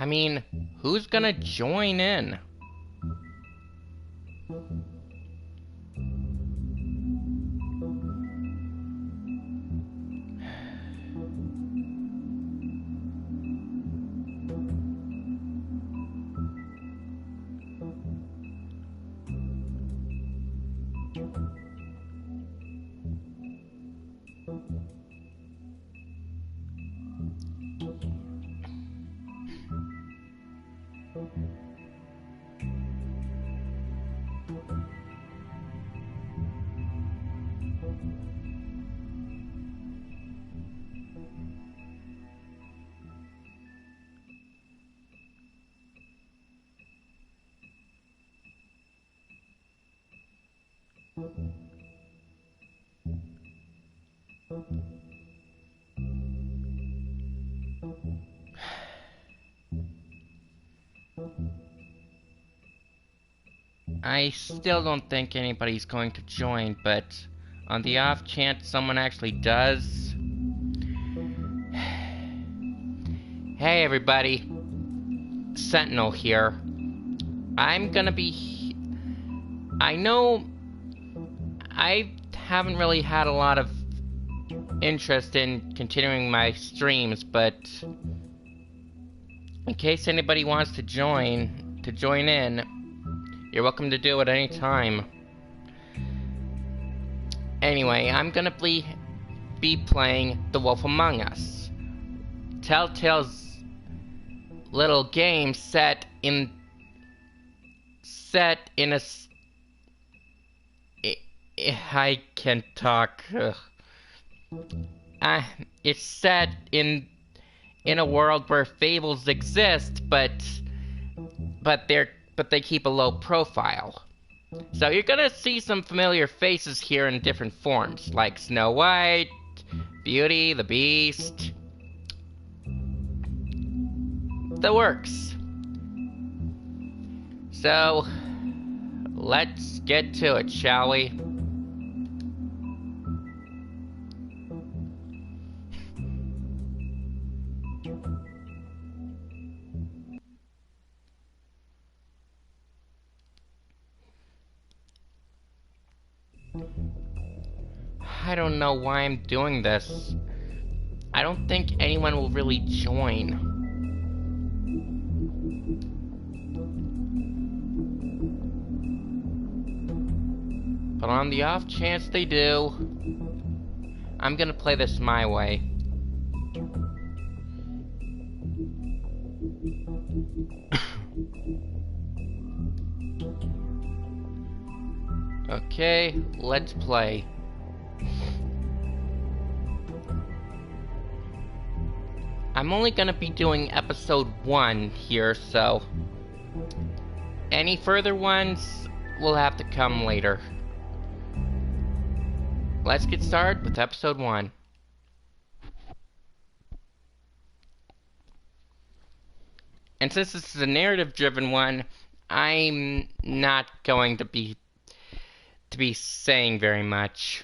I mean, who's gonna join in? I still don't think anybody's going to join, but on the off chance someone actually does... Hey everybody, Sentinel here. I'm gonna be... I know I haven't really had a lot of interest in continuing my streams, but in case anybody wants to join in, you're welcome to do it any time. Anyway, I'm gonna be playing The Wolf Among Us, Telltale's little game set in a... I can't talk. It's set in a world where fables exist, but they keep a low profile. So you're gonna see some familiar faces here in different forms, like Snow White, Beauty, the Beast, the works. So let's get to it, shall we? I don't know why I'm doing this. I don't think anyone will really join. But on the off chance they do, I'm gonna play this my way. Okay, let's play. I'm only gonna be doing episode 1 here, so any further ones will have to come later. Let's get started with episode 1. And since this is a narrative-driven one, I'm not going to be saying very much.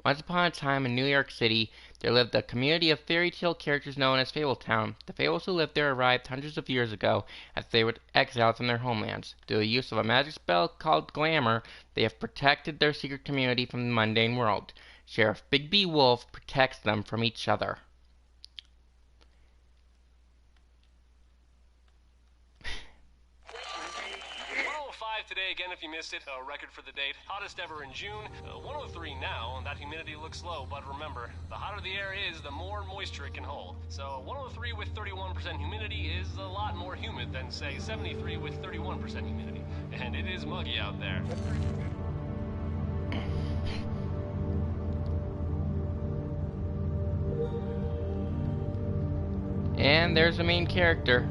Once upon a time in New York City, there lived a community of fairy tale characters known as Fabletown. The fables who lived there arrived hundreds of years ago as they were exiled from their homelands. Through the use of a magic spell called Glamour, they have protected their secret community from the mundane world. Sheriff Bigby Wolf protects them from each other. Today again if you missed it, a record for the date, hottest ever in June, 103 now, and that humidity looks low, but remember, the hotter the air is, the more moisture it can hold. So 103 with 31% humidity is a lot more humid than, say, 73 with 31% humidity. And it is muggy out there. And there's the main character.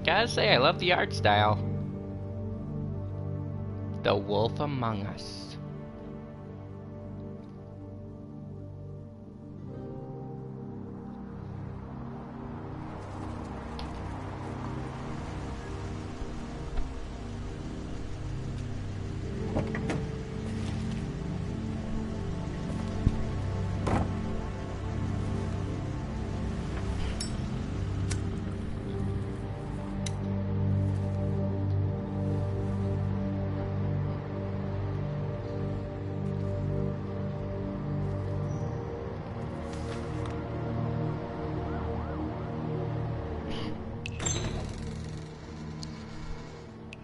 Gotta say, I love the art style. The Wolf Among Us.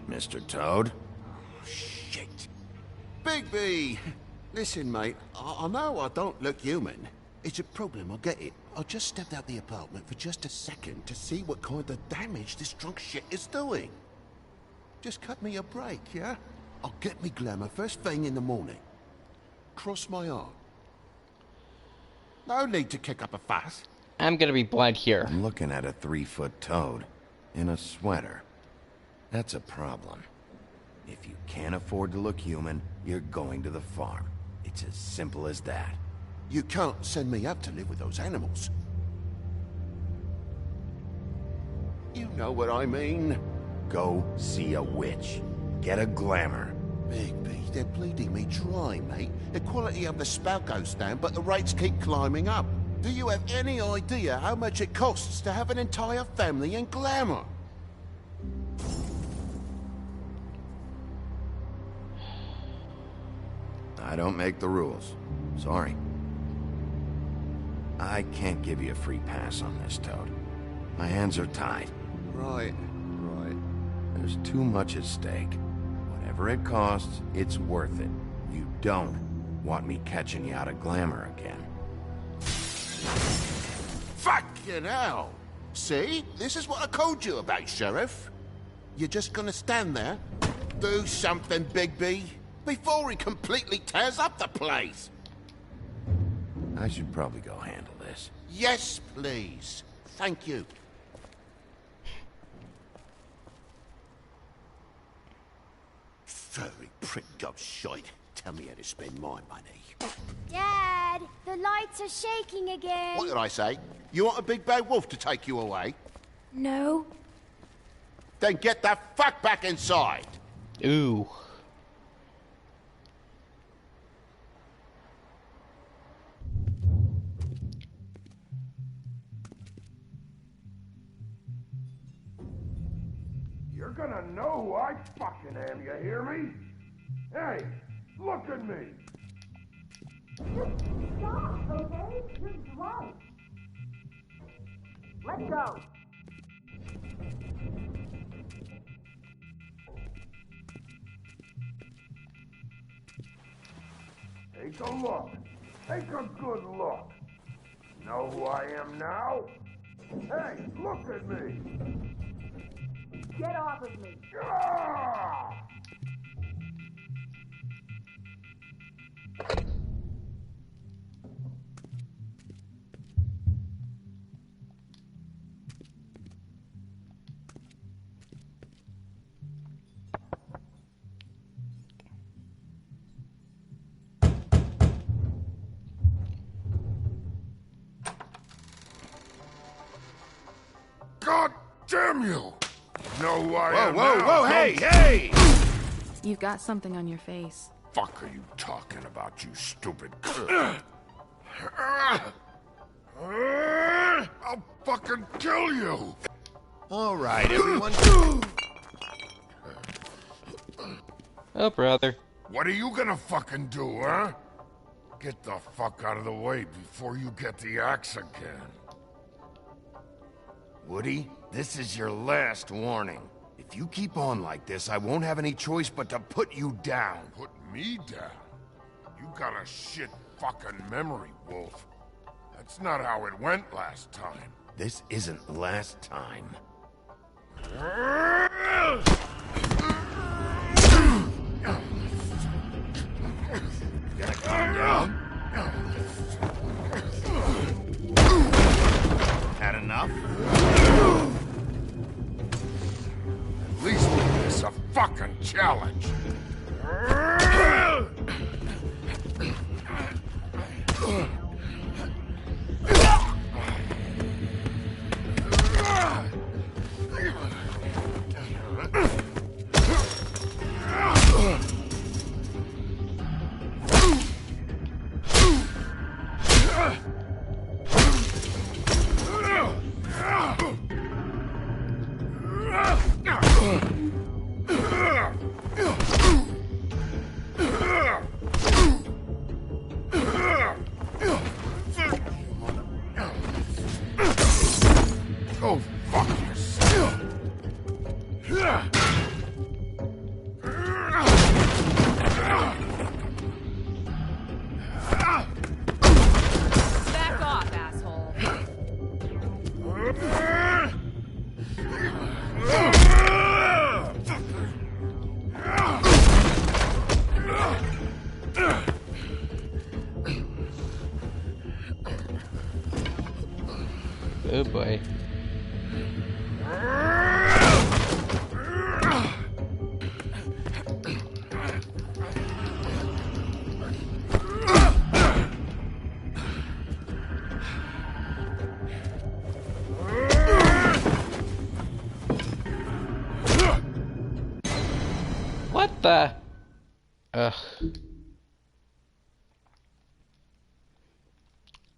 Mr. Toad. Shit. Bigby! Listen, mate, I know I don't look human. It's a problem, I get it. I just stepped out the apartment for just a second to see what kind of damage this drunk shit is doing. Just cut me a break, yeah? I'll get me glamour first thing in the morning. Cross my heart. No need to kick up a fuss. I'm gonna be blind here. I'm looking at a 3-foot toad in a sweater. That's a problem. If you can't afford to look human, you're going to the farm. It's as simple as that. You can't send me up to live with those animals. You know what I mean. Go see a witch. Get a glamour. Bigby, they're bleeding me dry, mate. The quality of the spout goes down, but the rates keep climbing up. Do you have any idea how much it costs to have an entire family in glamour? I don't make the rules. Sorry. I can't give you a free pass on this, Toad. My hands are tied. Right. There's too much at stake. Whatever it costs, it's worth it. You don't want me catching you out of glamour again. Fucking hell! See? This is what I told you about, Sheriff. You're just gonna stand there? Do something, Bigby, before he completely tears up the place! I should probably go handle this. Yes, please. Thank you. Furry prick job shite. Tell me how to spend my money. Dad, the lights are shaking again. What did I say? You want a big bad wolf to take you away? No. Then get the fuck back inside! Ooh. You're gonna know who I fucking am, you hear me? Hey, look at me! Stop, okay? You're drunk. Let's go. Take a look. Take a good look. Know who I am now? Hey, look at me! Get off of me. Ah! God damn you! Know who I am now? Whoa, hey! You've got something on your face. Fuck are you talking about, you stupid? I'll fucking kill you! All right, everyone. Oh, brother. What are you gonna fucking do, huh? Get the fuck out of the way before you get the axe again. Woody, this is your last warning. If you keep on like this, I won't have any choice but to put you down. Put me down? You got a shit fucking memory, Wolf. That's not how it went last time. This isn't last time. Gonna calm down? Had enough? At least make this a fucking challenge. Oh boy. What the? Ugh.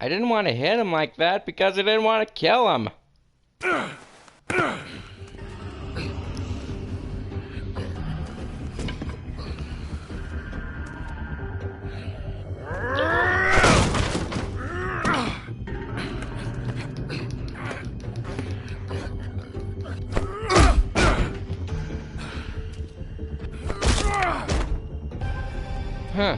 I didn't want to hit him like that because I didn't want to kill him. Huh.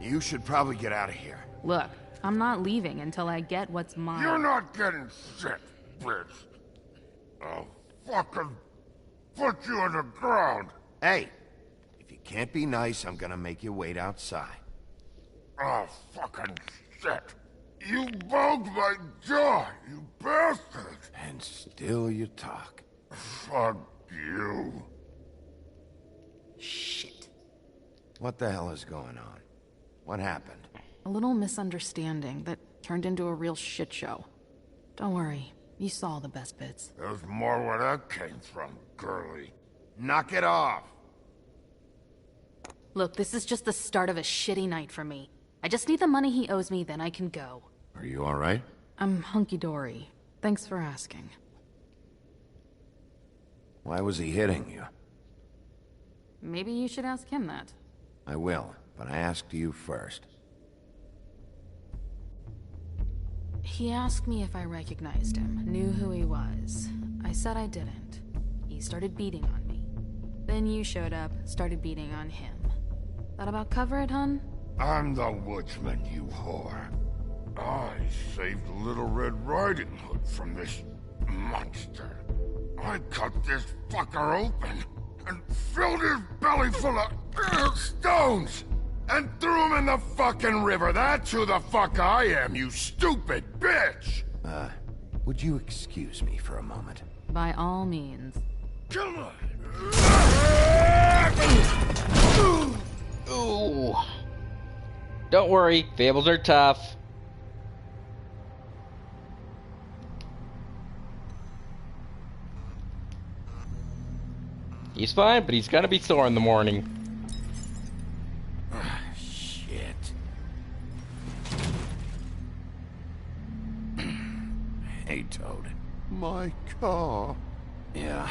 You should probably get out of here. Look, I'm not leaving until I get what's mine. You're not getting shit, bitch. I'll fucking put you on the ground. Hey, if you can't be nice, I'm gonna make you wait outside. Oh, fucking shit. You bugged my jaw, you bastard. And still you talk. Fuck you. Shit. What the hell is going on? What happened? A little misunderstanding that turned into a real shit show. Don't worry, you saw the best bits. There's more where that came from, girly. Knock it off! Look, this is just the start of a shitty night for me. I just need the money he owes me, then I can go. Are you alright? I'm hunky-dory. Thanks for asking. Why was he hitting you? Maybe you should ask him that. I will, but I asked you first. He asked me if I recognized him, knew who he was. I said I didn't. He started beating on me. Then you showed up, started beating on him. That about cover it, hun? I'm the woodsman, you whore. I saved Little Red Riding Hood from this monster. I cut this fucker open and filled his belly full of stones and threw him in the fucking river. That's who the fuck I am, you stupid bitch! Would you excuse me for a moment? By all means. Come on! Ooh. Don't worry, fables are tough. He's fine, but he's gonna be sore in the morning. Shit. Hey, Toad. My car. Yeah.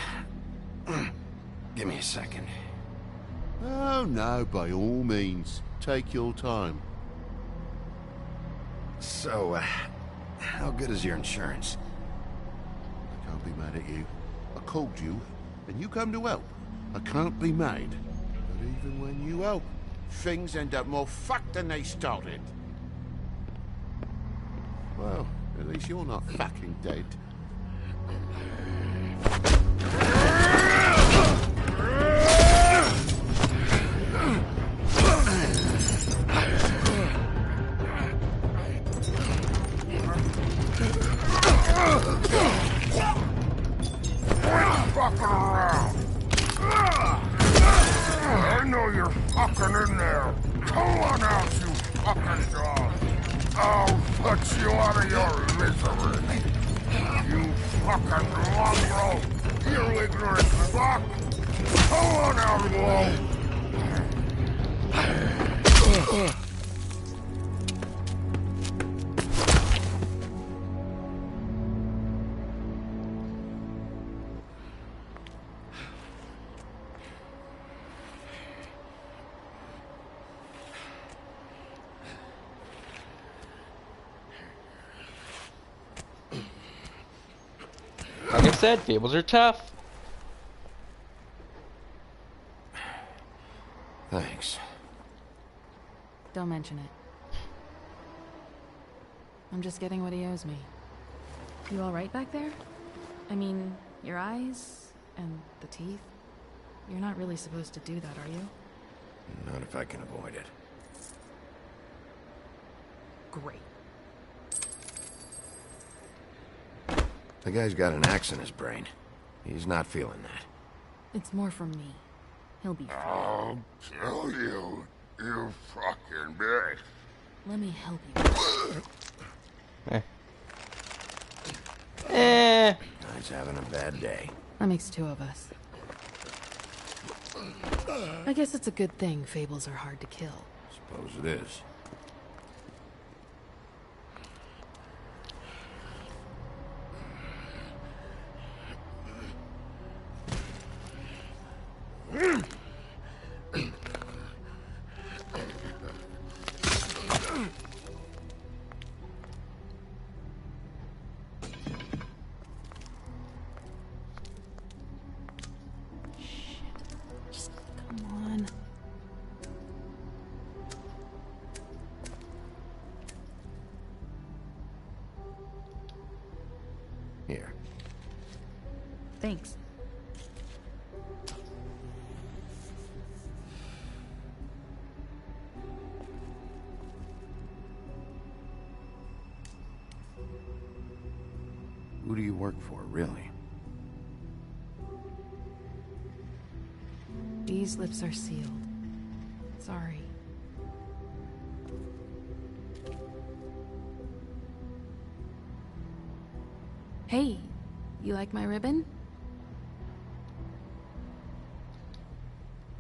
Give me a second. Oh, no, by all means. Take your time. So, how good is your insurance? I can't be mad at you. I called you, and you come to help. I can't be mad. But even when you help, things end up more fucked than they started. Well, at least you're not fucking dead. Fucking around! I know you're fucking in there. Come on out, you fucking dog. I'll put you out of your misery. You fucking mongrel. You ignorant fuck. Come on out, Wolf. Like I said, fables are tough. Thanks. Don't mention it. I'm just getting what he owes me. You alright back there? I mean, your eyes and the teeth? You're not really supposed to do that, are you? Not if I can avoid it. Great. The guy's got an axe in his brain. He's not feeling that. It's more from me. He'll be fine. I'll kill you, you fucking bitch. Let me help you. Guy's having a bad day. That makes two of us. I guess it's a good thing fables are hard to kill. Suppose it is. Just come on. Here. Thanks. Who do you work for, really? These lips are sealed. Sorry. Hey, you like my ribbon?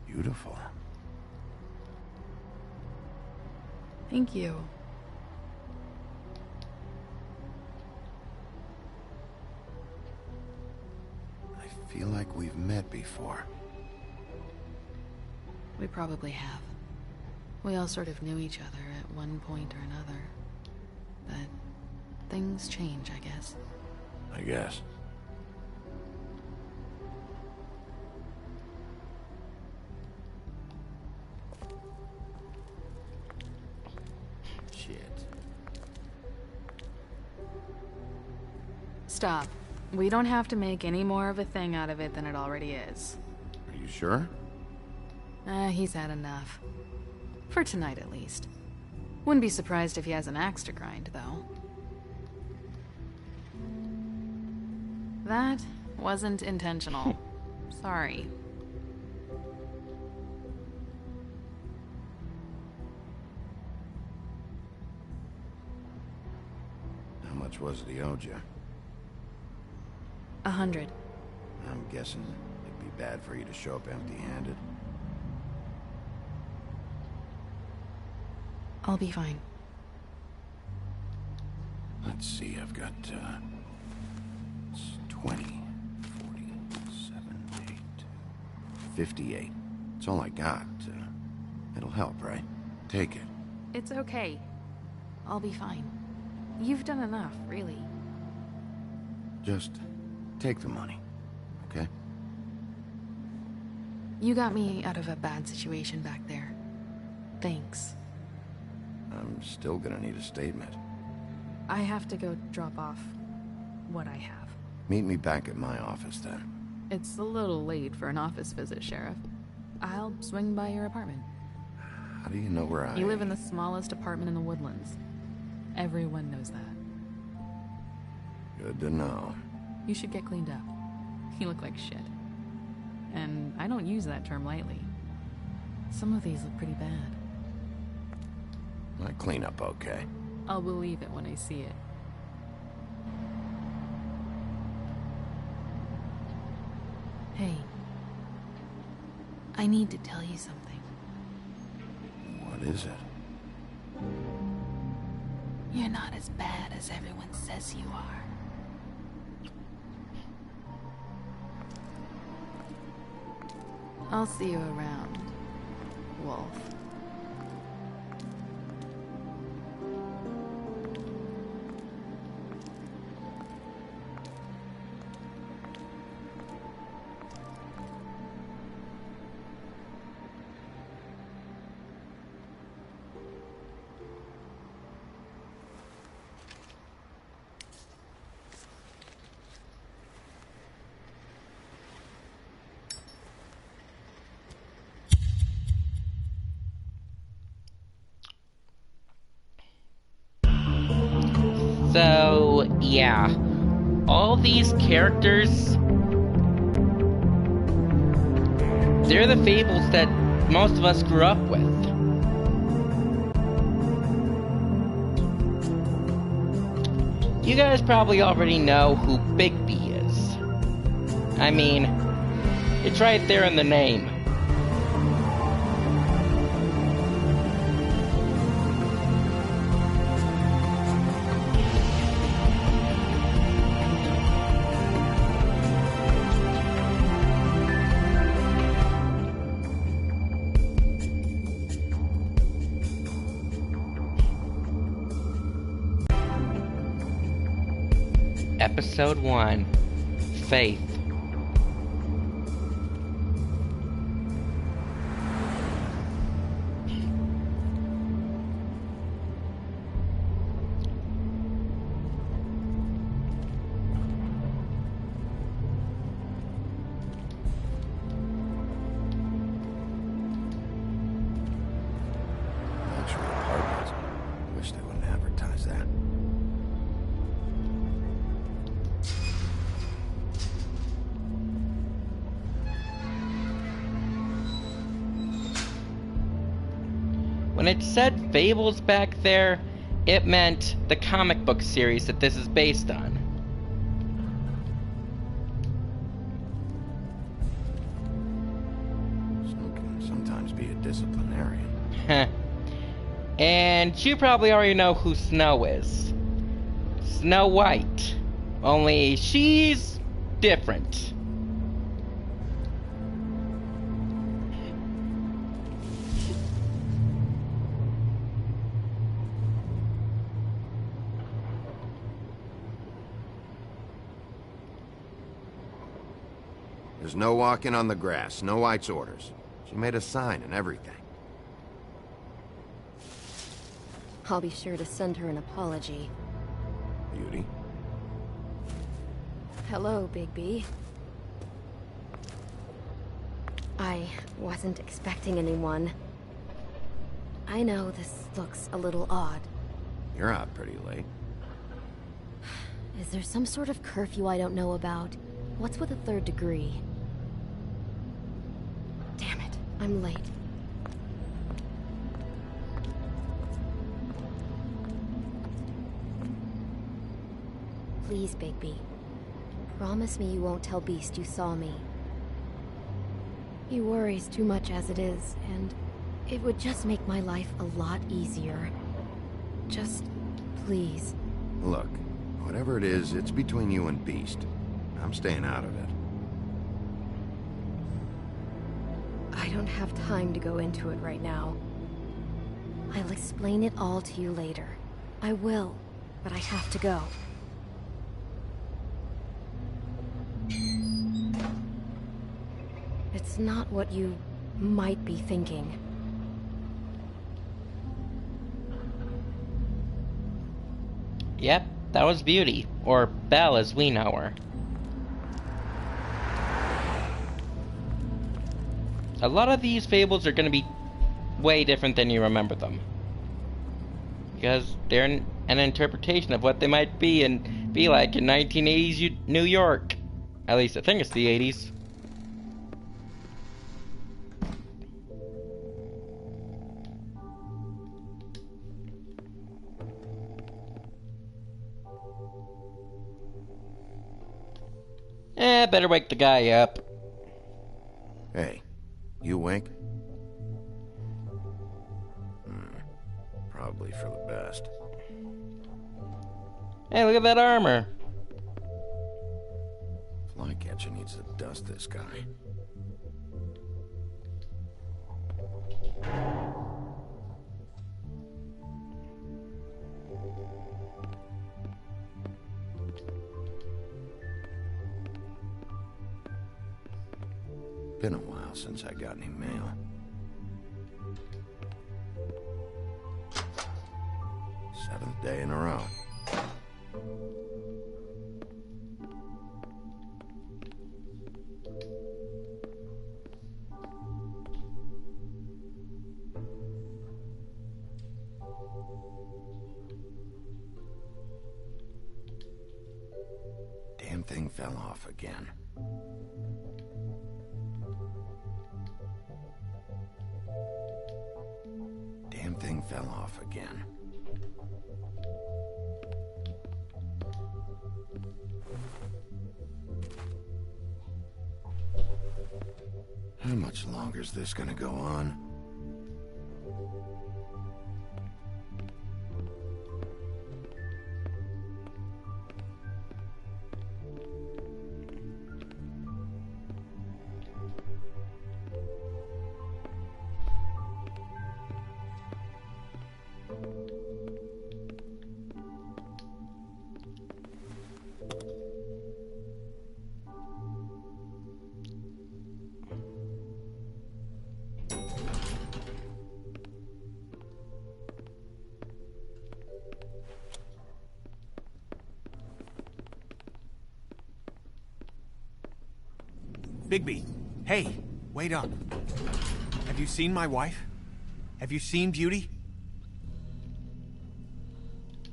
Beautiful. Thank you. I feel like we've met before. We probably have. We all sort of knew each other at one point or another. But things change, I guess. I guess. Shit. Stop. We don't have to make any more of a thing out of it than it already is. Are you sure? He's had enough. For tonight, at least. Wouldn't be surprised if he has an axe to grind, though. That wasn't intentional. Sorry. How much was it he owed you? 100. I'm guessing it'd be bad for you to show up empty-handed. I'll be fine. Let's see, I've got, it's 20, 47, 8, 58. It's all I got. It'll help, right? Take it. It's okay. I'll be fine. You've done enough, really. Just take the money, okay? You got me out of a bad situation back there. Thanks. I'm still gonna need a statement. I have to go drop off what I have. Meet me back at my office, then. It's a little late for an office visit, Sheriff. I'll swing by your apartment. How do you know where I... You live in the smallest apartment in the Woodlands. Everyone knows that. Good to know. You should get cleaned up. You look like shit. And I don't use that term lightly. Some of these look pretty bad. I clean up okay. I'll believe it when I see it. Hey. I need to tell you something. What is it? You're not as bad as everyone says you are. I'll see you around, Wolf. yeah, all these characters, they're the fables that most of us grew up with. You guys probably already know who Bigby is. I mean, it's right there in the name. Episode 1, Faith. Luxury apartments. Wish they wouldn't advertise that. When it said Fables back there, it meant the comic book series that this is based on. Snow can sometimes be a disciplinarian. And you probably already know who Snow is. Snow White. Only she's different. There's no walking on the grass. Snow White's orders. She made a sign and everything. I'll be sure to send her an apology. Beauty. Hello, Bigby. I wasn't expecting anyone. I know this looks a little odd. You're out pretty late. Is there some sort of curfew I don't know about? What's with a third degree? Damn it, I'm late. Please, Bigby. Promise me you won't tell Beast you saw me. He worries too much as it is, and it would just make my life a lot easier. Just, please. Look, whatever it is, it's between you and Beast. I'm staying out of it. I don't have time to go into it right now. I'll explain it all to you later. I will, but I have to go. It's not what you might be thinking. Yep, that was Beauty, or Belle as we know her. A lot of these fables are going to be way different than you remember them. Because they're an interpretation of what they might be and be like in 1980s New York. At least I think it's the 80s. Better wake the guy up. Hey, you wink? Probably for the best. Hey, look at that armor. Flycatcher needs to dust this guy. Been a while since I got any mail. Seventh day in a row. thing fell off again. Damn thing fell off again. How much longer is this gonna go on? Bigby, hey, wait up. Have you seen my wife? Have you seen Beauty?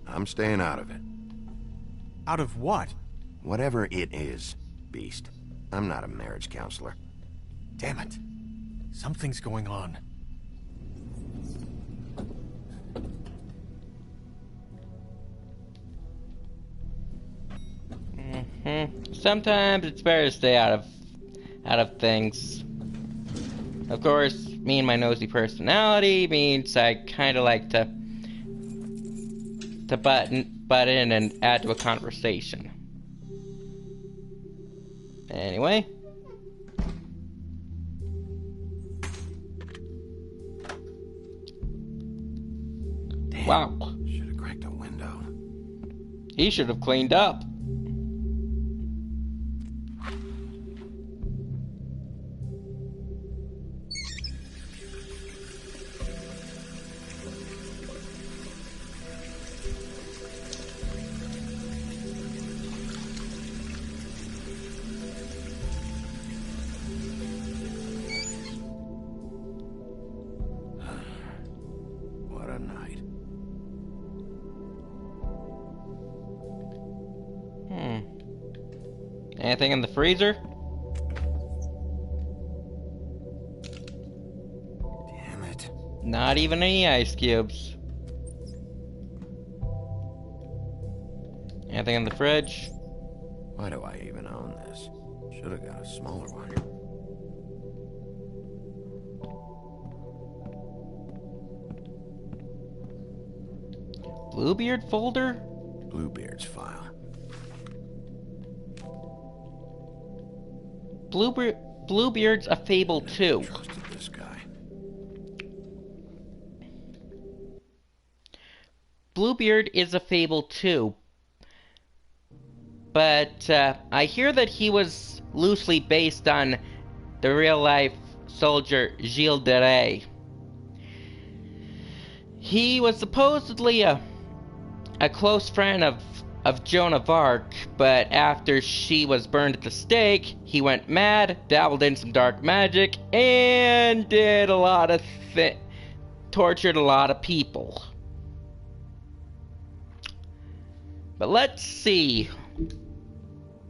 I'm staying out of it. Out of what? Whatever it is, Beast. I'm not a marriage counselor. Damn it. Something's going on. Sometimes it's better to stay out of things. Of course, me and my nosy personality means I kind of like to butt in and add to a conversation. Anyway. Damn. Wow. Should have cracked a window. He should have cleaned up. What a night. Anything in the freezer? Damn it. Not even any ice cubes. Anything in the fridge? Why do I even own this? Should have got a smaller one. Bluebeard folder? Bluebeard's file. Bluebeard's a Fable too. Trusted this guy. Bluebeard is a Fable too. But I hear that he was loosely based on the real-life soldier Gilles de Rais. He was supposedly a close friend of Joan of Arc, but after she was burned at the stake, he went mad, dabbled in some dark magic, and did a lot of tortured a lot of people. But let's see.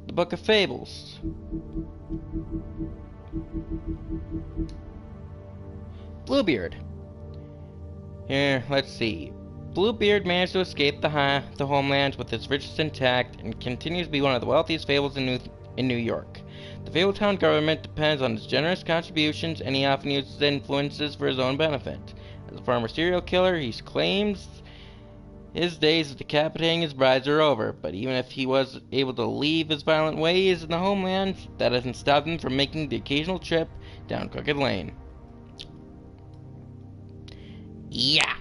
The Book of Fables. Bluebeard. Here, let's see. Bluebeard managed to escape the homeland with its riches intact and continues to be one of the wealthiest fables in New York. The Fabletown government depends on his generous contributions, and he often uses influences for his own benefit. As a former serial killer, he claims his days of decapitating his brides are over, but even if he was able to leave his violent ways in the homeland, that doesn't stop him from making the occasional trip down Crooked Lane. Yeah!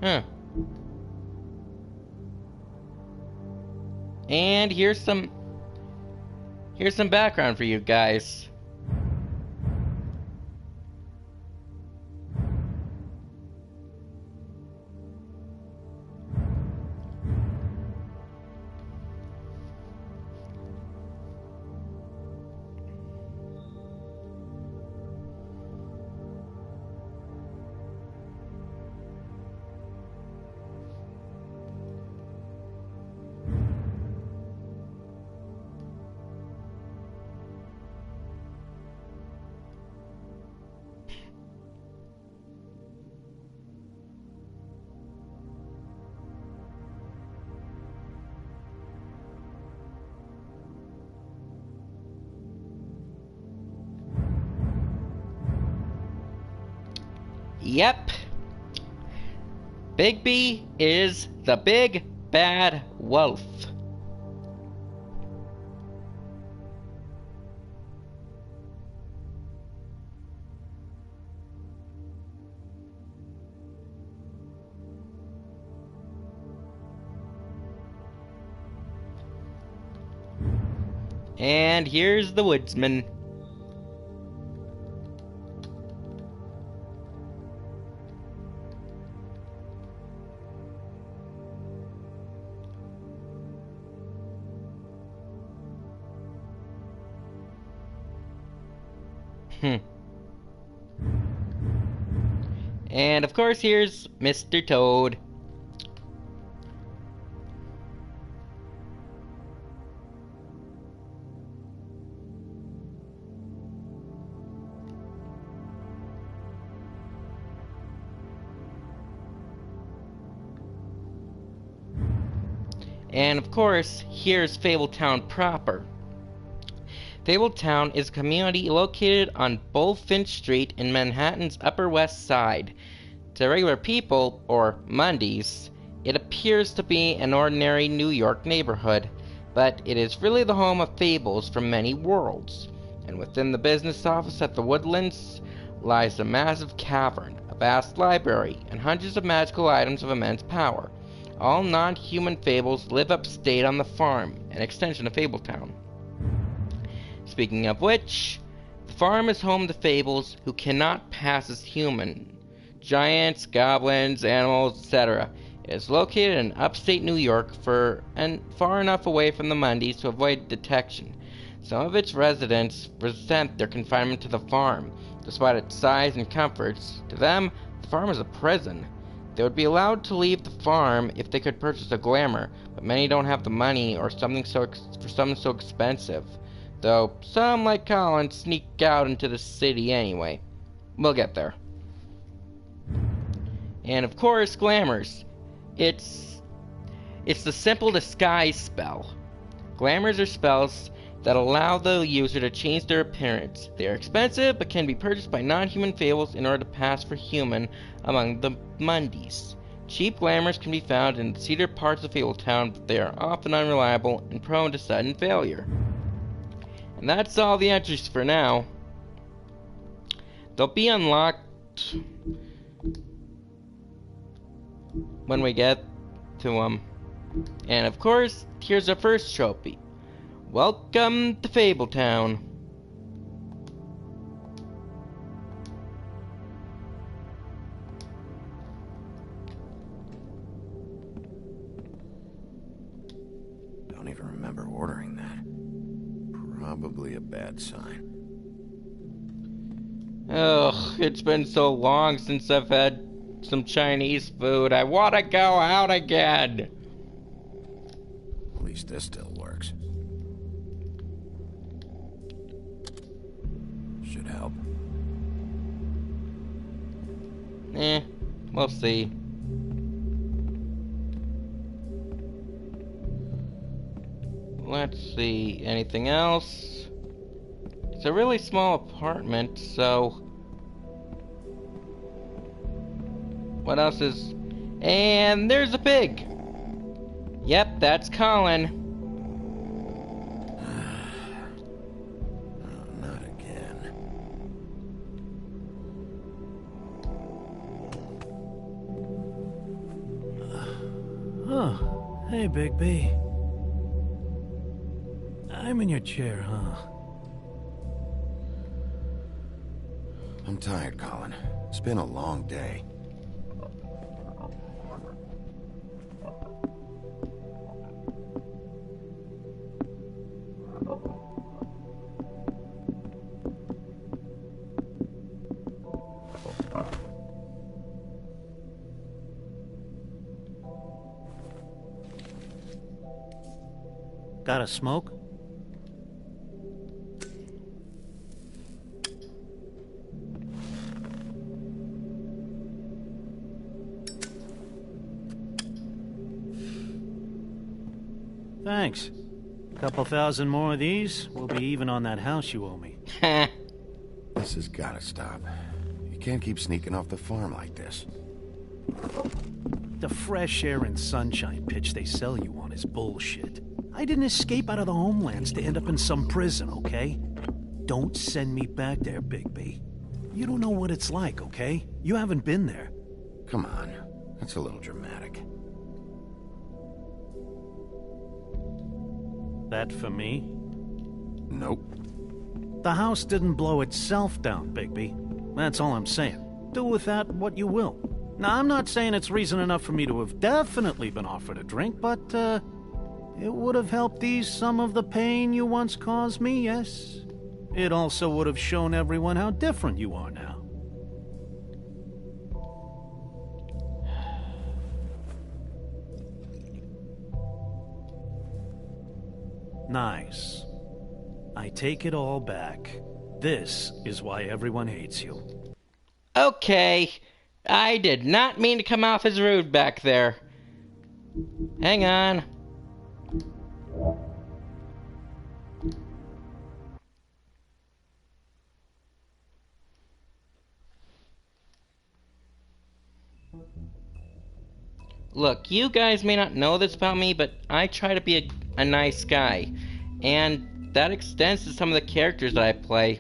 Huh. And here's some background for you guys. Yep. Bigby is the big bad wolf. And here's the woodsman. And of course, here's Mr. Toad. And of course, here's Fabletown proper. Fabletown is a community located on Bullfinch Street in Manhattan's Upper West Side. To regular people, or Mundies, it appears to be an ordinary New York neighborhood, but it is really the home of fables from many worlds. And within the business office at the Woodlands lies a massive cavern, a vast library, and hundreds of magical items of immense power. All non-human fables live upstate on the farm, an extension of Fabletown. Speaking of which, the farm is home to fables who cannot pass as human. Giants, goblins, animals, etc. It is located in upstate New York and far enough away from the Mundies to avoid detection. Some of its residents resent their confinement to the farm, despite its size and comforts. To them, the farm is a prison. They would be allowed to leave the farm if they could purchase a glamour, but many don't have the money or something so expensive. Though some, like Colin, sneak out into the city anyway. We'll get there. And of course, glamours. It's the simple disguise spell. Glamours are spells that allow the user to change their appearance. They are expensive, but can be purchased by non-human fables in order to pass for human among the Mundies. Cheap glamours can be found in the cedar parts of Fabletown, but they are often unreliable and prone to sudden failure. And that's all the entries for now. They'll be unlocked when we get to them. And of course, here's our first trophy. Welcome to Fabletown. Don't even remember ordering that. Probably a bad sign. Ugh, it's been so long since I've had some Chinese food. I want to go out again. At least this still works. Should help. We'll see. Let's see, anything else? It's a really small apartment, so... What else is... And there's a pig! Yep, that's Colin. Oh, not again. Oh, hey, Big B. I'm in your chair, huh? I'm tired, Colin. It's been a long day. Got a smoke? Thanks. Couple thousand more of these, we'll be even on that house you owe me. This has gotta stop. You can't keep sneaking off the farm like this. The fresh air and sunshine pitch they sell you on is bullshit. I didn't escape out of the homelands to end up in some prison, okay? Don't send me back there, Bigby. You don't know what it's like, okay? You haven't been there. Come on, that's a little dramatic. That for me? Nope. The house didn't blow itself down, Bigby. That's all I'm saying. Do with that what you will. Now, I'm not saying it's reason enough for me to have definitely been offered a drink, but, it would have helped ease some of the pain you once caused me, yes? It also would have shown everyone how different you are now. Nice. I take it all back. This is why everyone hates you. Okay. I did not mean to come off as rude back there. Hang on. Look, you guys may not know this about me, but I try to be a nice guy. And that extends to some of the characters that I play.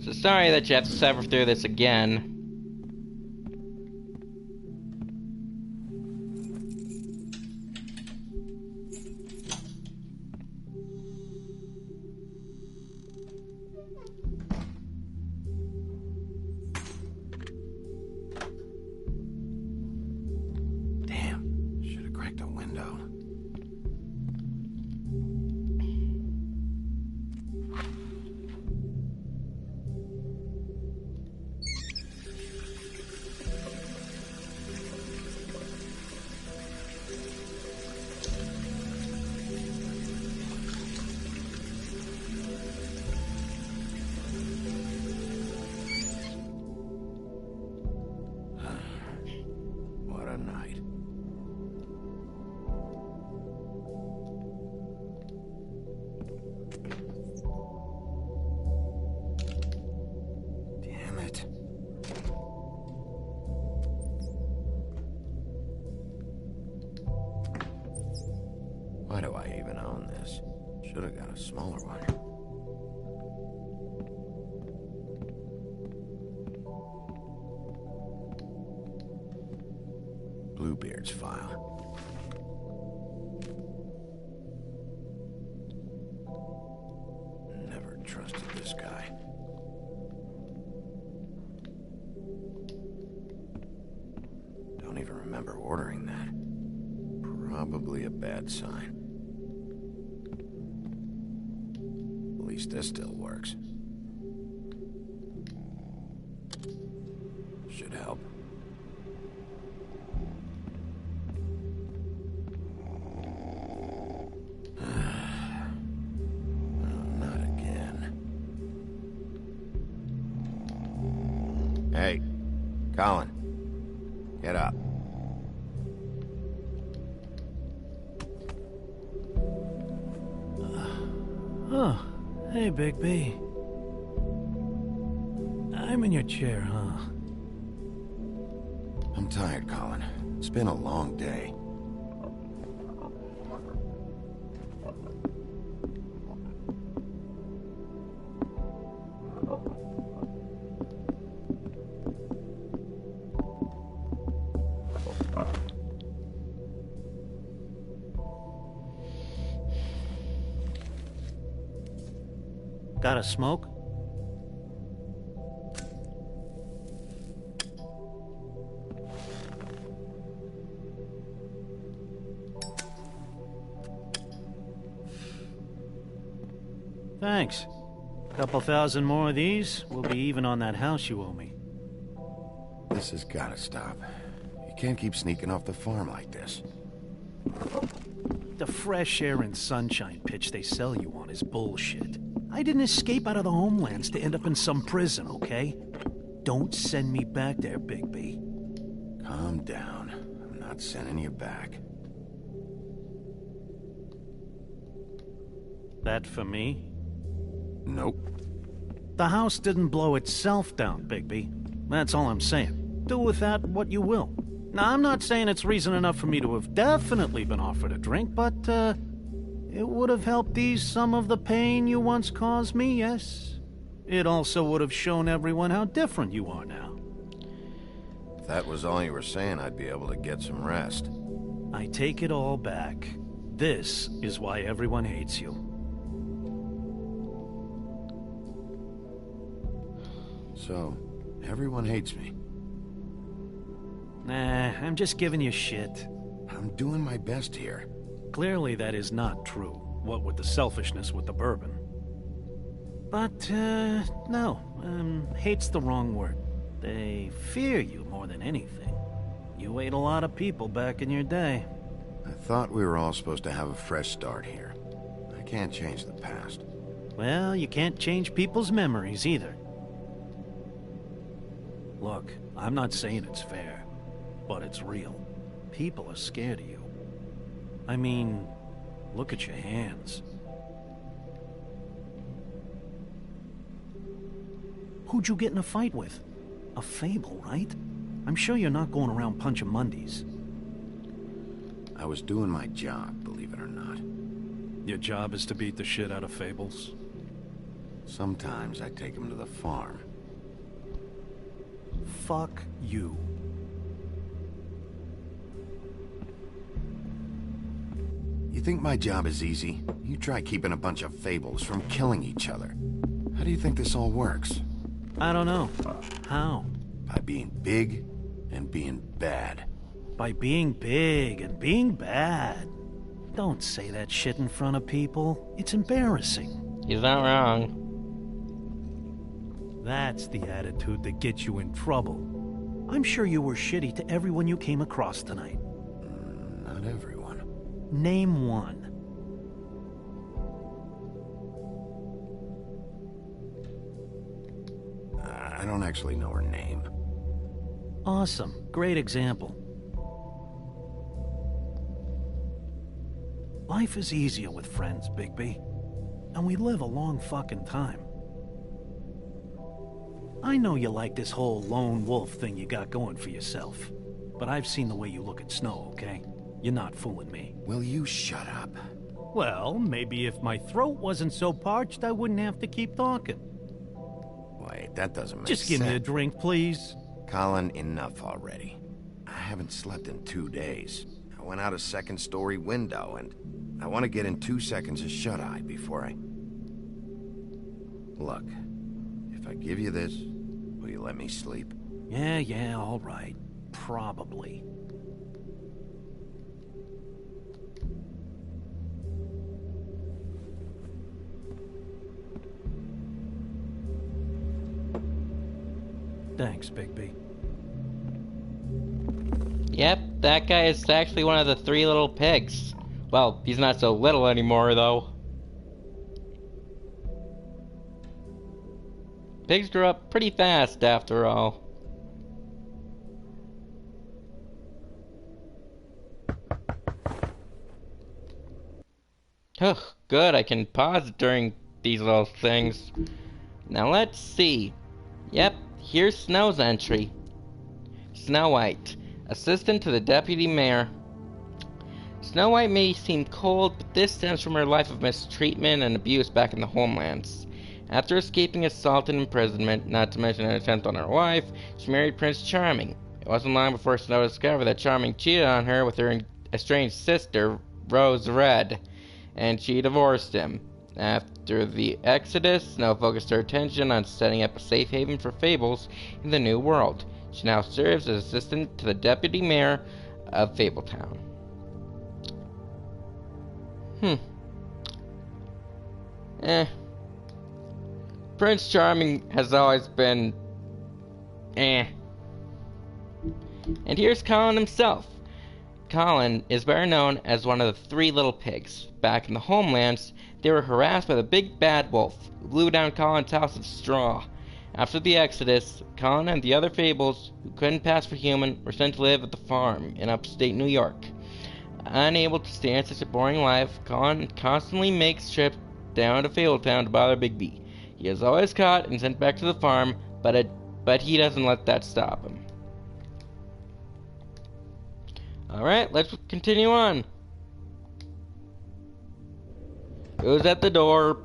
So sorry that you have to suffer through this again. Damn, should have cracked a window. What a night. Damn it. Why do I even own this? Should have got a smaller one. Bluebeard's file. Never trusted this guy. Don't even remember ordering that. Probably a bad sign. At least this still works. Should help. Not again. Hey, Colin. Get up. Oh, hey, Bigby. I'm in your chair, huh? I'm tired, Colin. It's been a long day. Got a smoke? Thanks. Couple thousand more of these, we'll be even on that house you owe me. This has gotta stop. You can't keep sneaking off the farm like this. The fresh air and sunshine pitch they sell you on is bullshit. I didn't escape out of the homelands to end up in some prison, okay? Don't send me back there, Bigby. Calm down. I'm not not sending you back. That for me? Nope. The house didn't blow itself down, Bigby. That's all I'm saying. Do with that what you will. Now, I'm not saying it's reason enough for me to have definitely been offered a drink, but, it would have helped ease some of the pain you once caused me, yes. It also would have shown everyone how different you are now. If that was all you were saying, I'd be able to get some rest. I take it all back. This is why everyone hates you. So, everyone hates me. Nah, I'm just giving you shit. I'm doing my best here. Clearly that is not true, what with the selfishness with the bourbon. But, no, hate's the wrong word. They fear you more than anything. You ate a lot of people back in your day. I thought we were all supposed to have a fresh start here. I can't change the past. Well, you can't change people's memories either. Look, I'm not saying it's fair, but it's real. People are scared of you. I mean, look at your hands. Who'd you get in a fight with? A Fable, right? I'm sure you're not going around punching Mondays. I was doing my job, believe it or not. Your job is to beat the shit out of Fables? Sometimes I take them to the farm. Fuck you. You think my job is easy? You try keeping a bunch of Fables from killing each other. How do you think this all works? I don't know. How? By being big and being bad. By being big and being bad. Don't say that shit in front of people. It's embarrassing. He's not wrong. That's the attitude that gets you in trouble. I'm sure you were shitty to everyone you came across tonight. Not everyone. Name one. I don't actually know her name. Awesome. Great example. Life is easier with friends, Bigby. And we live a long fucking time. I know you like this whole lone wolf thing you got going for yourself. But I've seen the way you look at Snow, okay? You're not fooling me. Will you shut up? Well, maybe if my throat wasn't so parched, I wouldn't have to keep talking. Wait, that doesn't make sense. Just give me a drink, please. Colin, enough already. I haven't slept in 2 days. I went out a second-story window, and I want to get in 2 seconds of shut-eye before I... Look, if I give you this, will you let me sleep? Yeah, all right. Probably. Thanks, Bigby. Yep, that guy is actually one of the 3 little pigs. Well, he's not so little anymore, though. Pigs grow up pretty fast, after all. Oh, good, I can pause during these little things. Now let's see. Yep, here's Snow's entry. Snow White, assistant to the deputy mayor. Snow White may seem cold, but this stems from her life of mistreatment and abuse back in the homelands. After escaping assault and imprisonment, not to mention an attempt on her life, she married Prince Charming. It wasn't long before Snow discovered that Charming cheated on her with her estranged sister, Rose Red, and she divorced him. After the Exodus, Snow focused her attention on setting up a safe haven for Fables in the New World. She now serves as assistant to the deputy mayor of Fabletown. Prince Charming has always been... And here's Colin himself. Colin is better known as one of the 3 little pigs. Back in the homelands, they were harassed by the big bad wolf, who blew down Colin's house of straw. After the Exodus, Colin and the other Fables who couldn't pass for human were sent to live at the farm in upstate New York. Unable to stand such a boring life, Colin constantly makes trips down to Fabletown to bother Bigby. He is always caught and sent back to the farm, but he doesn't let that stop him. Alright, let's continue on. Who's at the door?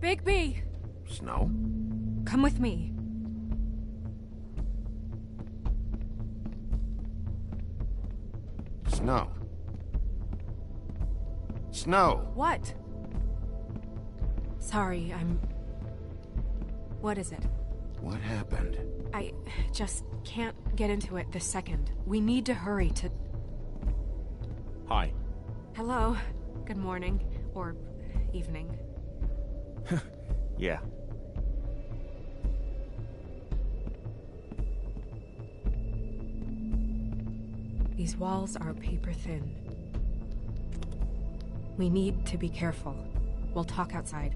Bigby! Snow? Come with me. Snow. Snow! What? Sorry, What is it? What happened? I just can't get into it this second. We need to hurry to... Hi. Hello. Good morning. Or evening. Yeah. These walls are paper thin. We need to be careful. We'll talk outside.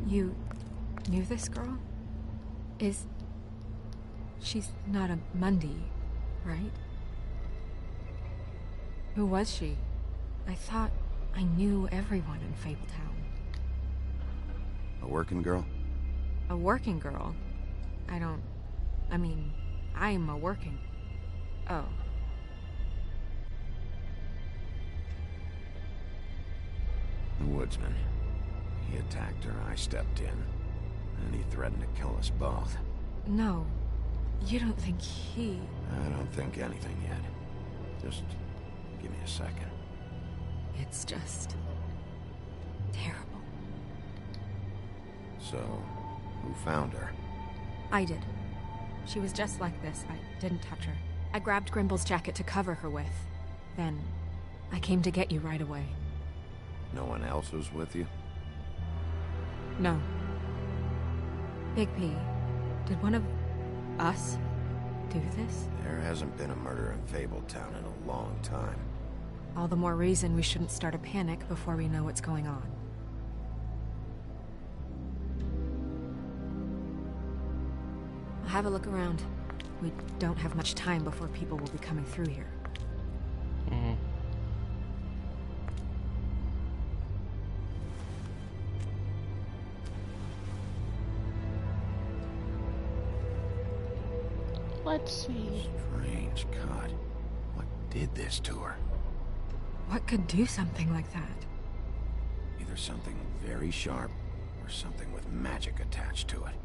You knew this girl? She's not a Mundy, right? Who was she? I thought I knew everyone in Fabletown. A working girl? A working girl? I'm a working... Oh. The woodsman. He attacked her, I stepped in. And he threatened to kill us both. No. You don't think he... I don't think anything yet. Just give me a second. It's just... terrible. So, who found her? I did. She was just like this. I didn't touch her. I grabbed Grimble's jacket to cover her with. Then, I came to get you right away. No one else was with you? No. Bigby, did one of us do this? There hasn't been a murder in Fabletown in a long time. All the more reason we shouldn't start a panic before we know what's going on. I'll have a look around. We don't have much time before people will be coming through here. Let's see. Strange cut. What did this to her? What could do something like that? Either something very sharp, or something with magic attached to it.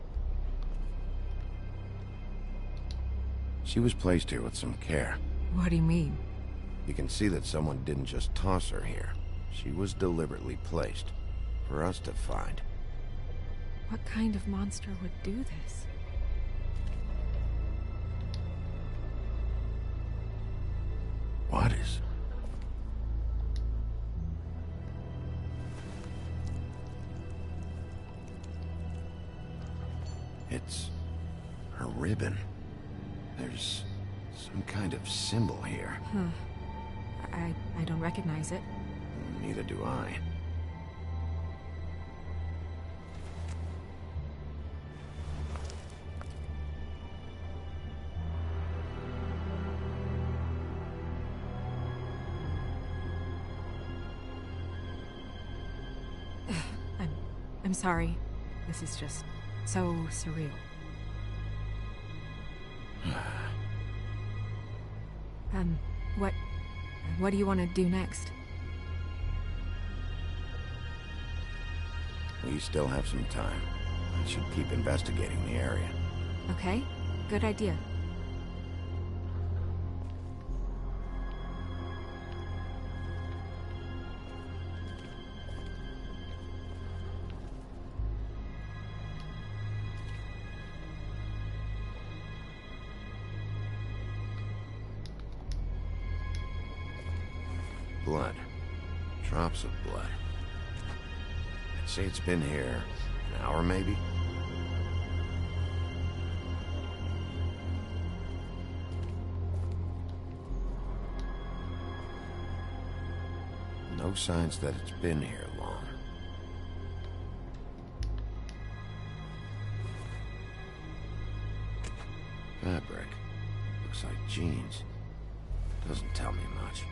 She was placed here with some care. What do you mean? You can see that someone didn't just toss her here. She was deliberately placed, for us to find. What kind of monster would do this? What is... It's... her ribbon. There's some kind of symbol here. Huh. I don't recognize it. Neither do I. I'm sorry. This is just so surreal. What do you want to do next? We still have some time. I should keep investigating the area. Okay, good idea. Blood. Drops of blood. I'd say it's been here an hour, maybe? No signs that it's been here long. Fabric. Looks like jeans. Doesn't tell me much.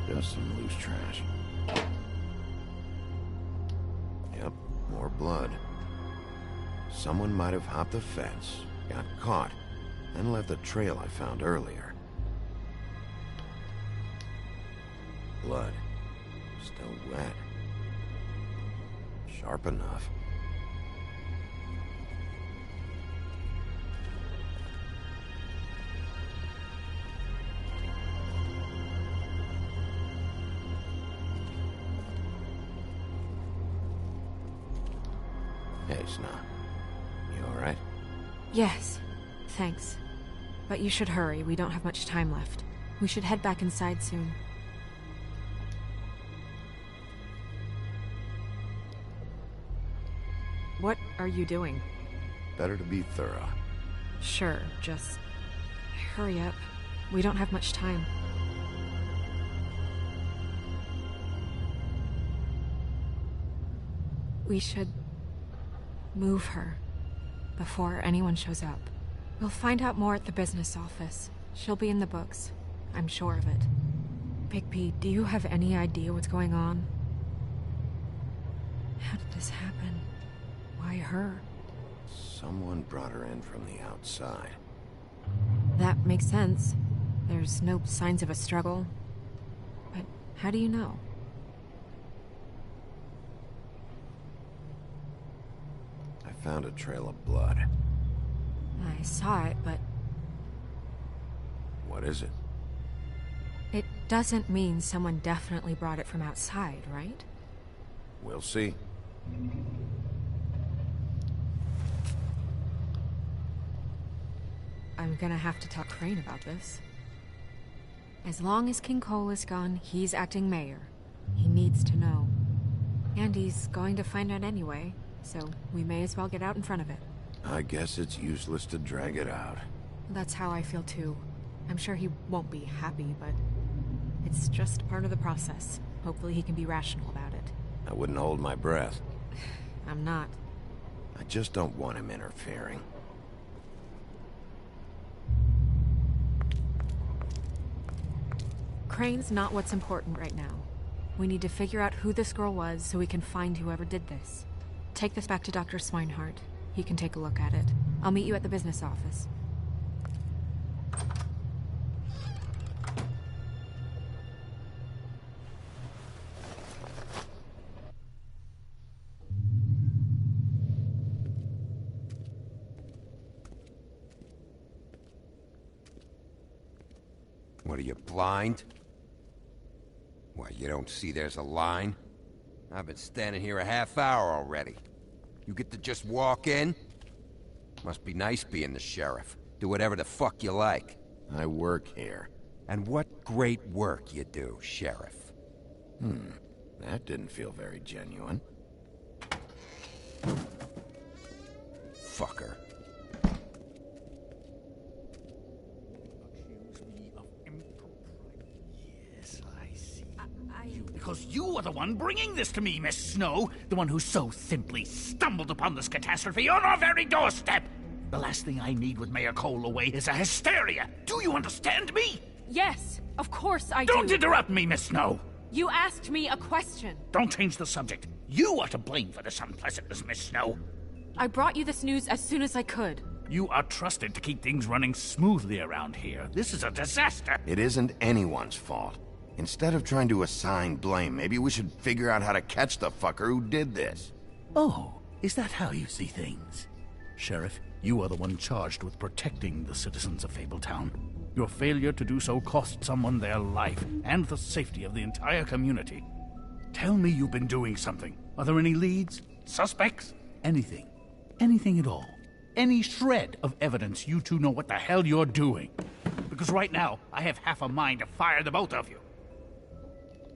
Just some loose trash. Yep, more blood. Someone might have hopped the fence, got caught, and left the trail I found earlier. Blood. Still wet. Sharp enough. Hey, Snow. You alright? Yes, thanks. But you should hurry, we don't have much time left. We should head back inside soon. What are you doing? Better to be thorough. Sure, just hurry up. We don't have much time. We should move her before anyone shows up. We'll find out more at the business office. She'll be in the books. I'm sure of it. Bigby, do you have any idea what's going on? How did this happen? Why her? Someone brought her in from the outside. That makes sense. There's no signs of a struggle. But how do you know? I found a trail of blood. I saw it, but What is it? it doesn't mean someone definitely brought it from outside, right? We'll see. I'm gonna have to talk Crane about this. As long as King Cole is gone, he's acting mayor. He needs to know. And he's going to find out anyway, so we may as well get out in front of it. I guess it's useless to drag it out. That's how I feel too. I'm sure he won't be happy, but it's just part of the process. Hopefully he can be rational about it. I wouldn't hold my breath. I'm not. I just don't want him interfering. Crane's not what's important right now. We need to figure out who this girl was so we can find whoever did this. Take this back to Dr. Swinehart. He can take a look at it. I'll meet you at the business office. What are you, blind? What, you don't see there's a line? I've been standing here a half hour already. You get to just walk in? Must be nice being the sheriff. Do whatever the fuck you like. I work here. And what great work you do, Sheriff. That didn't feel very genuine. Fucker. Yes, I see. Because you are the one bringing this to me, Miss Snow. The one who so simply stumbled upon this catastrophe on our very doorstep. The last thing I need with Mayor Cole away is a hysteria. Do you understand me? Yes, of course I do. Don't interrupt me, Miss Snow. You asked me a question. Don't change the subject. You are to blame for this unpleasantness, Miss Snow. I brought you this news as soon as I could. You are trusted to keep things running smoothly around here. This is a disaster. It isn't anyone's fault. Instead of trying to assign blame, maybe we should figure out how to catch the fucker who did this. Oh, is that how you see things? Sheriff, you are the one charged with protecting the citizens of Fabletown. Your failure to do so cost someone their life and the safety of the entire community. Tell me you've been doing something. Are there any leads? Suspects? Anything. Anything at all. Any shred of evidence you two know what the hell you're doing. Because right now, I have half a mind to fire the both of you.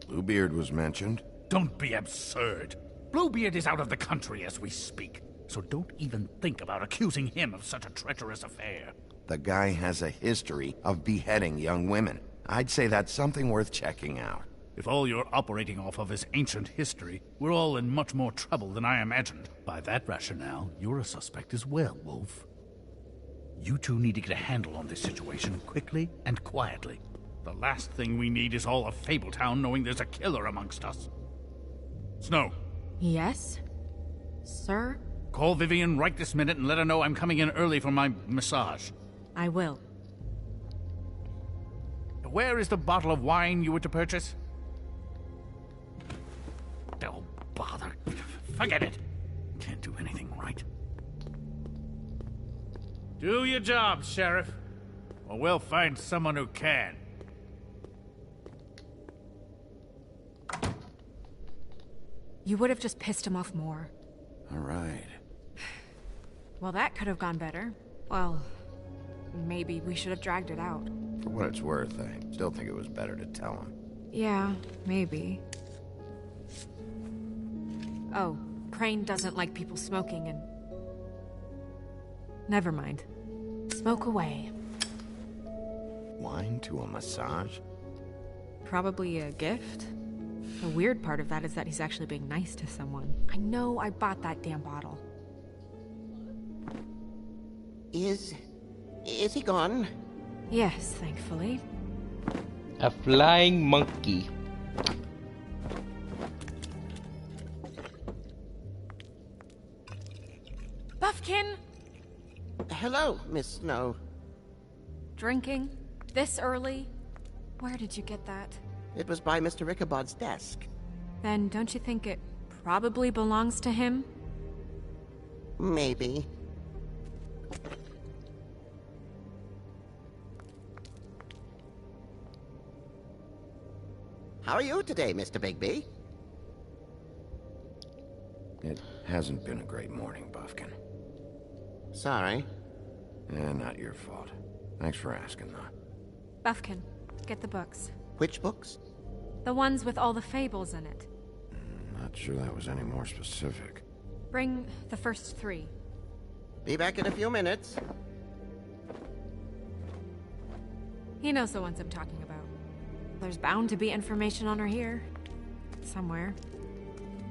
Bluebeard was mentioned. Don't be absurd. Bluebeard is out of the country as we speak, so don't even think about accusing him of such a treacherous affair. The guy has a history of beheading young women. I'd say that's something worth checking out. If all you're operating off of is ancient history, we're all in much more trouble than I imagined. By that rationale, you're a suspect as well, Wolf. You two need to get a handle on this situation quickly and quietly. The last thing we need is all of Fabletown knowing there's a killer amongst us. Snow. Yes? Sir? Call Vivian right this minute and let her know I'm coming in early for my massage. I will. Where is the bottle of wine you were to purchase? Oh, bother. Forget it. Can't do anything right. Do your job, Sheriff. Or we'll find someone who can. You would have just pissed him off more. All right. Well, that could have gone better. Well, maybe we should have dragged it out. For what it's worth, I still think it was better to tell him. Yeah, maybe. Oh, Crane doesn't like people smoking and... Never mind. Smoke away. Wine to a massage? Probably a gift. The weird part of that is that he's actually being nice to someone. I know I bought that damn bottle. Is he gone? Yes, thankfully. A flying monkey. Buffkin! Hello, Miss Snow. Drinking? This early? Where did you get that? It was by Mr. Ichabod's desk. Then don't you think it probably belongs to him? Maybe. How are you today, Mr. Bigby? It hasn't been a great morning, Buffkin. Sorry. Not your fault. Thanks for asking, though. Buffkin, get the books. Which books? The ones with all the fables in it. Not sure that was any more specific. Bring the first 3. Be back in a few minutes. He knows the ones I'm talking about. There's bound to be information on her here. Somewhere.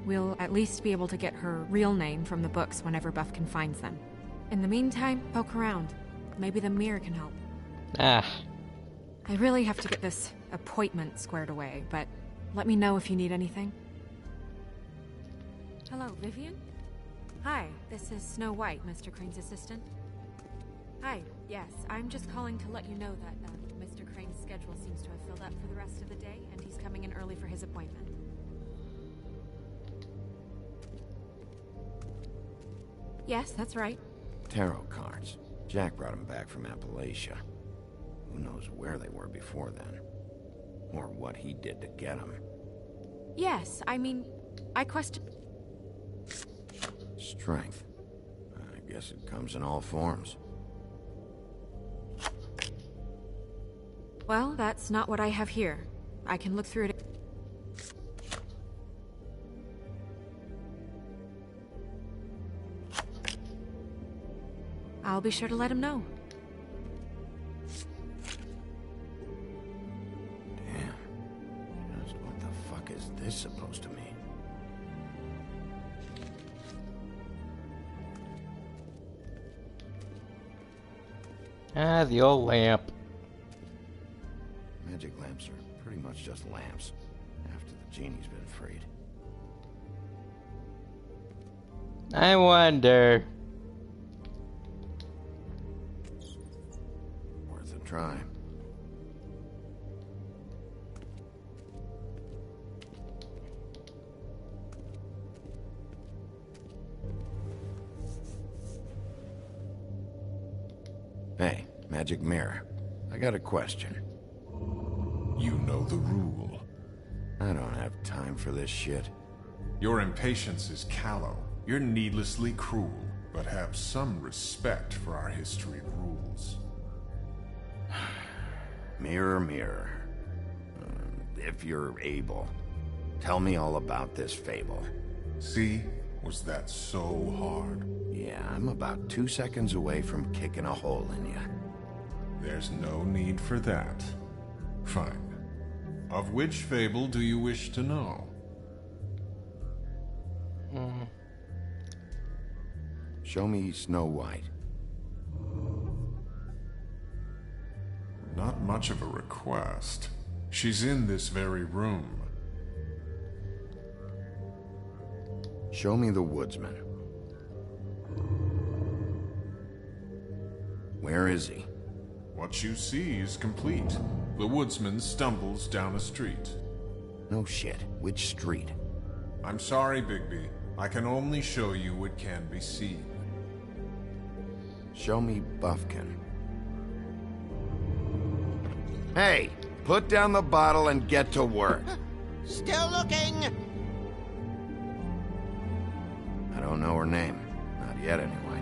We'll at least be able to get her real name from the books whenever Buffkin finds them. In the meantime, poke around. Maybe the mirror can help. Ah. I really have to get this appointment squared away, but let me know if you need anything. Hello, Vivian? Hi, this is Snow White, Mr. Crane's assistant. Hi, yes, I'm just calling to let you know that Mr. Crane's schedule seems to have filled up for the rest of the day, and he's coming in early for his appointment. Yes, that's right. Tarot cards. Jack brought them back from Appalachia. Who knows where they were before then? Or what he did to get them. Yes, I mean, I question... Strength. I guess it comes in all forms. Well, that's not what I have here. I can look through it. I'll be sure to let him know. Damn. Just what the fuck is this supposed to mean? Ah, the old lamp. Magic lamps are pretty much just lamps, after the genie's been freed. I wonder. Worth a try. Hey, magic mirror. I got a question. You know the rule. I don't have time for this shit. Your impatience is callow. You're needlessly cruel, but have some respect for our history of rules. Mirror, mirror. If you're able, tell me all about this fable. See? Was that so hard? Yeah, I'm about 2 seconds away from kicking a hole in you. There's no need for that. Fine. Of which fable do you wish to know? Show me Snow White. Not much of a request. She's in this very room. Show me the woodsman. Where is he? What you see is complete. The woodsman stumbles down a street. No shit. Which street? I'm sorry, Bigby. I can only show you what can be seen. Show me Buffkin. Hey! Put down the bottle and get to work. Still looking! I don't know her name. Not yet, anyway.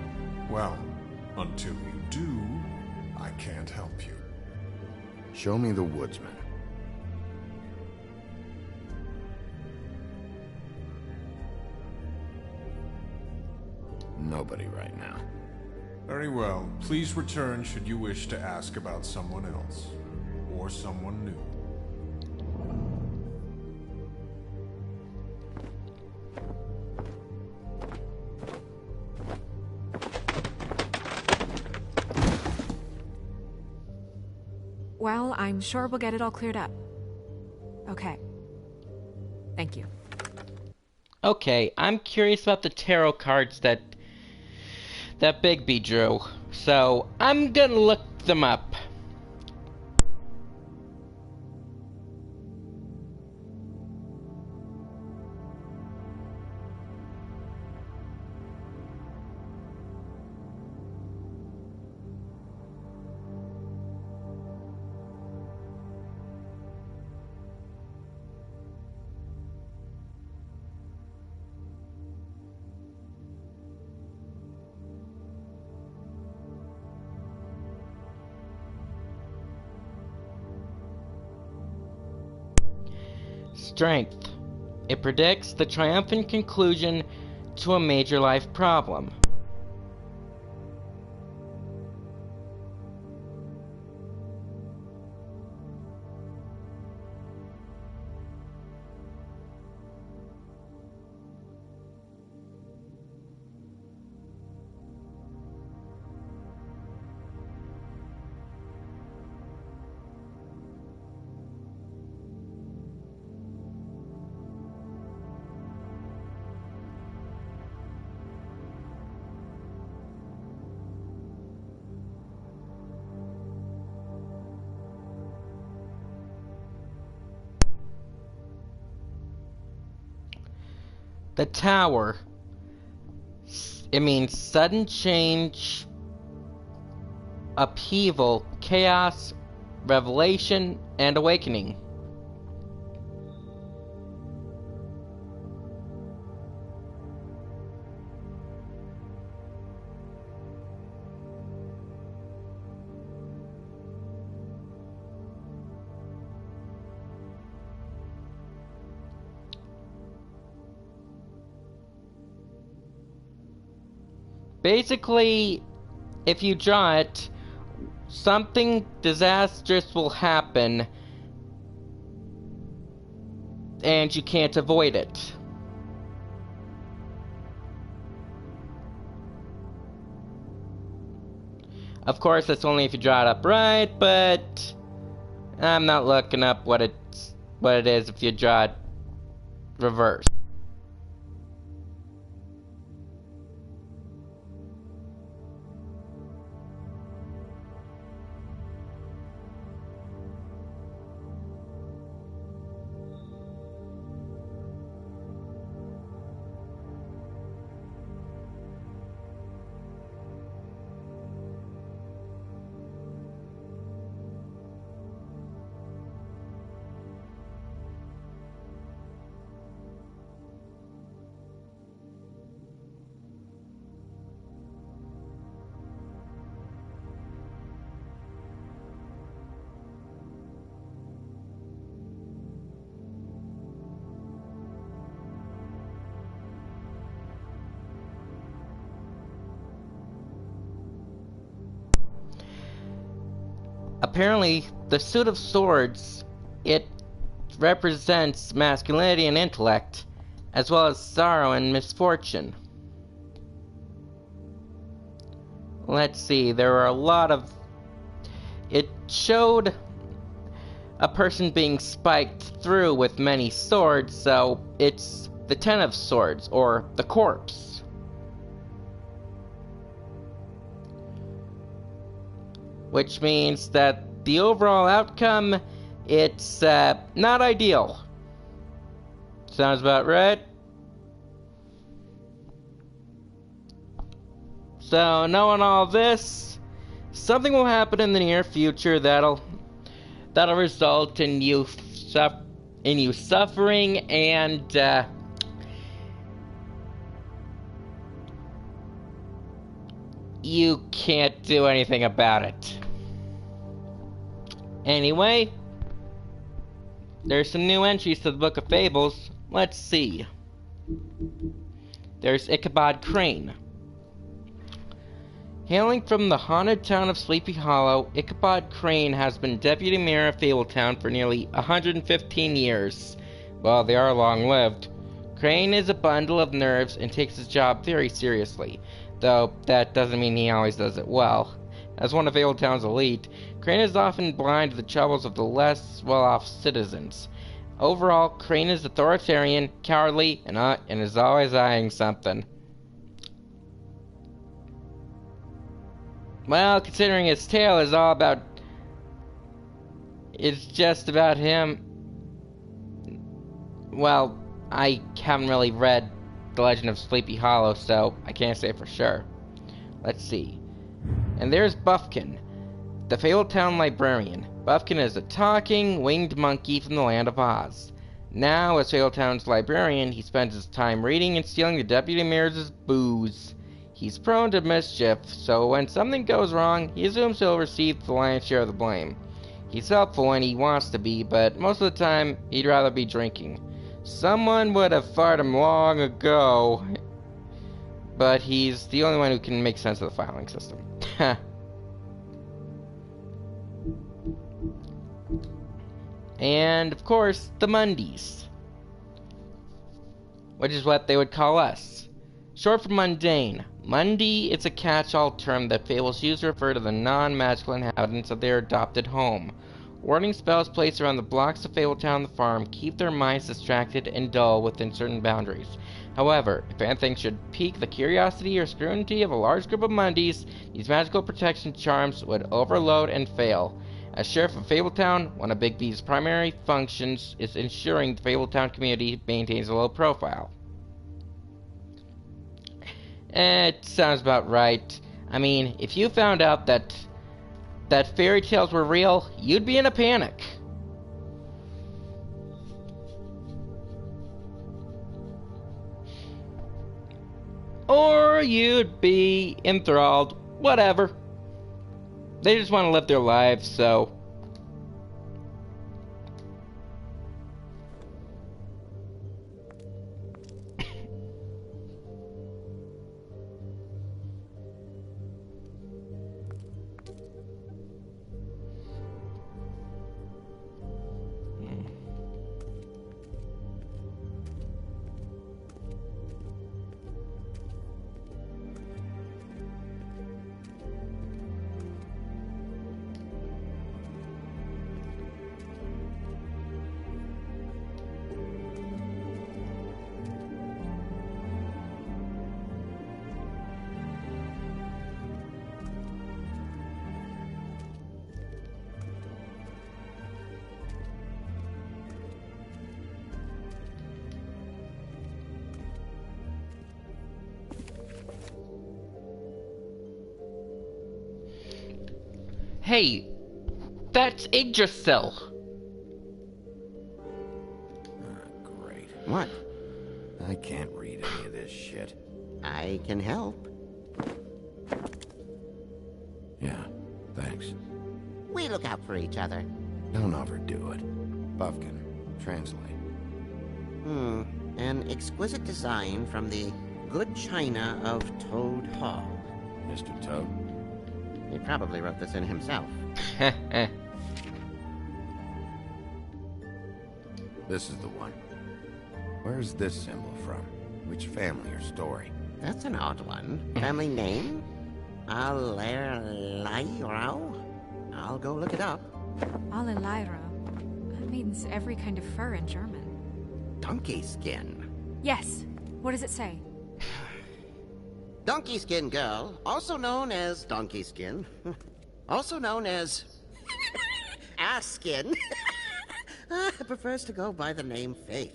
Well, until you do, I can't help you. Show me the woodsman. Nobody right now. Very well. Please return should you wish to ask about someone else. Or someone new. Well, I'm sure we'll get it all cleared up. Okay. Thank you. Okay, I'm curious about the tarot cards that Bigby drew, so I'm gonna look them up. Strength. It predicts the triumphant conclusion to a major life problem. The Tower. It means sudden change, upheaval, chaos, revelation, and awakening. Basically, if you draw it, something disastrous will happen, and you can't avoid it. Of course, that's only if you draw it up right, but I'm not looking up what it is if you draw it reverse. Apparently, the suit of swords, it represents masculinity and intellect, as well as sorrow and misfortune. Let's see, there were a lot of... It showed a person being spiked through with many swords, so it's the Ten of Swords, or the corpse. Which means that the overall outcome, it's not ideal. Sounds about right. So, knowing all this, something will happen in the near future that'll result in you suffering and you can't do anything about it. Anyway, there's some new entries to the Book of Fables. Let's see. There's Ichabod Crane. Hailing from the haunted town of Sleepy Hollow, Ichabod Crane has been deputy mayor of Fabletown for nearly 115 years. Well, they are long-lived. Crane is a bundle of nerves and takes his job very seriously, though that doesn't mean he always does it well. As one of Fabletown's elite, Crane is often blind to the troubles of the less well-off citizens. Overall, Crane is authoritarian, cowardly, and is always eyeing something. Well, considering his tale is all about... It's just about him... Well, I haven't really read The Legend of Sleepy Hollow, so I can't say for sure. Let's see. And there's Buffkin, the Fabletown librarian. Buffkin is a talking, winged monkey from the land of Oz. Now, as Fabletown's librarian, he spends his time reading and stealing the deputy mayor's booze. He's prone to mischief, so when something goes wrong, he assumes he'll receive the lion's share of the blame. He's helpful when he wants to be, but most of the time, he'd rather be drinking. Someone would have fired him long ago, but he's the only one who can make sense of the filing system. And, of course, the Mundies, which is what they would call us. Short for mundane. Mundy is a catch-all term that fables use to refer to the non-magical inhabitants of their adopted home. Warning spells placed around the blocks of Fabletown the farm keep their minds distracted and dull within certain boundaries. However, if anything should pique the curiosity or scrutiny of a large group of Mundies, these magical protection charms would overload and fail. As Sheriff of Fabletown, one of Big B's primary functions is ensuring the Fabletown community maintains a low profile. It sounds about right. I mean, if you found out that fairy tales were real, you'd be in a panic. Or you'd be enthralled. Whatever. They just want to live their lives, so... Hey, that's Yggdrasil. Great. What? I can't read any of this shit. I can help. Yeah, thanks. We look out for each other. Don't overdo it. Buffkin, translate. An exquisite design from the good china of Toad Hall. Mr. Toad? He probably wrote this in himself. This is the one. Where's this symbol from? Which family or story? That's an odd one. Family name? Allerleirauh? I'll go look it up. Allerleirauh. That means every kind of fur in German. Donkey skin. Yes. What does it say? Donkey skin girl, also known as donkey skin, also known as ass skin, prefers to go by the name Faith.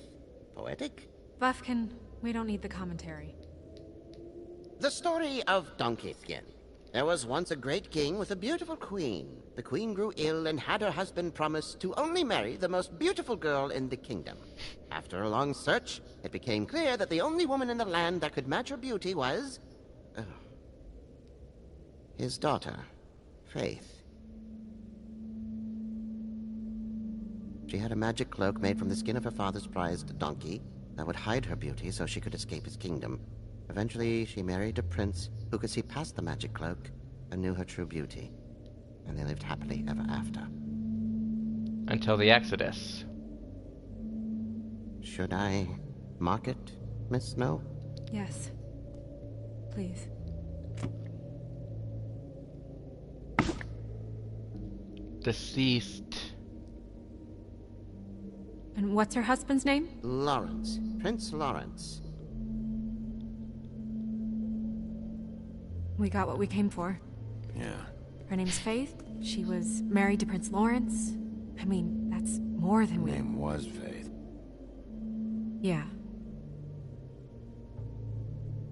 Poetic? Buffkin, we don't need the commentary. The story of Donkey Skin. There was once a great king with a beautiful queen. The queen grew ill and had her husband promise to only marry the most beautiful girl in the kingdom. After a long search, it became clear that the only woman in the land that could match her beauty was... his daughter, Faith. She had a magic cloak made from the skin of her father's prized donkey that would hide her beauty so she could escape his kingdom. Eventually, she married a prince who could see past the magic cloak and knew her true beauty. And they lived happily ever after. Until the Exodus. Should I mark it, Miss Snow? Yes. Please. Deceased. And what's her husband's name? Lawrence. Prince Lawrence. We got what we came for. Yeah. Her name's Faith. She was married to Prince Lawrence. I mean, that's more than we... Her name was Faith. Yeah.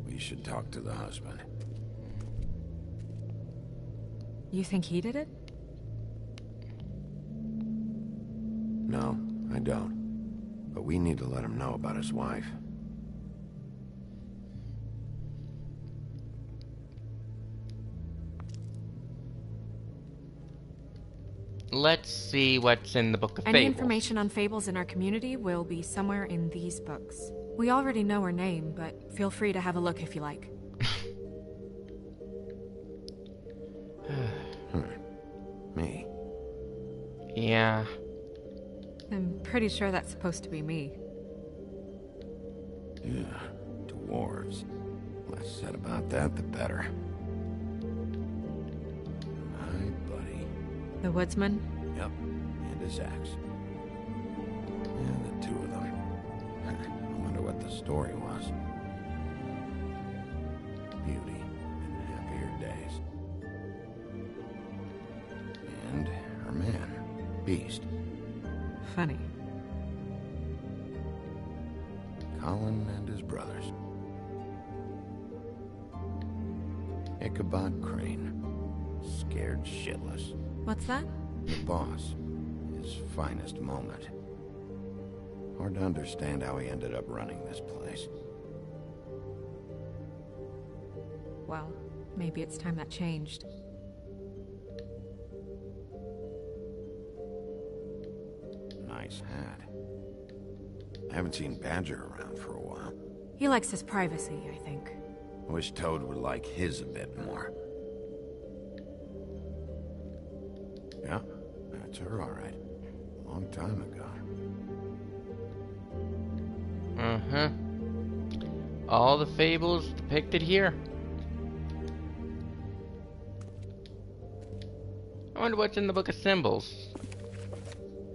We should talk to the husband. You think he did it? No, I don't. But we need to let him know about his wife. Let's see what's in the Book of Any Fables. information on fables in our community will be somewhere in these books. We already know her name, but feel free to have a look if you like. Me. Yeah. I'm pretty sure that's supposed to be me. Yeah, dwarves. Less said about that, the better. My buddy. The woodsman? Yep, and his axe. Yeah, the two of them. I wonder what the story was. Beauty and happier days. And her man, Beast. Funny. Colin and his brothers. Ichabod Crane. Scared shitless. What's that? The boss. His finest moment. Hard to understand how he ended up running this place. Well, maybe it's time that changed. Nice hat. I haven't seen Badger around for a while. He likes his privacy, I think. Wish Toad would like his a bit more. Yeah, that's her all right. A long time ago. Uh-huh. All the fables depicted here. I wonder what's in the Book of Symbols.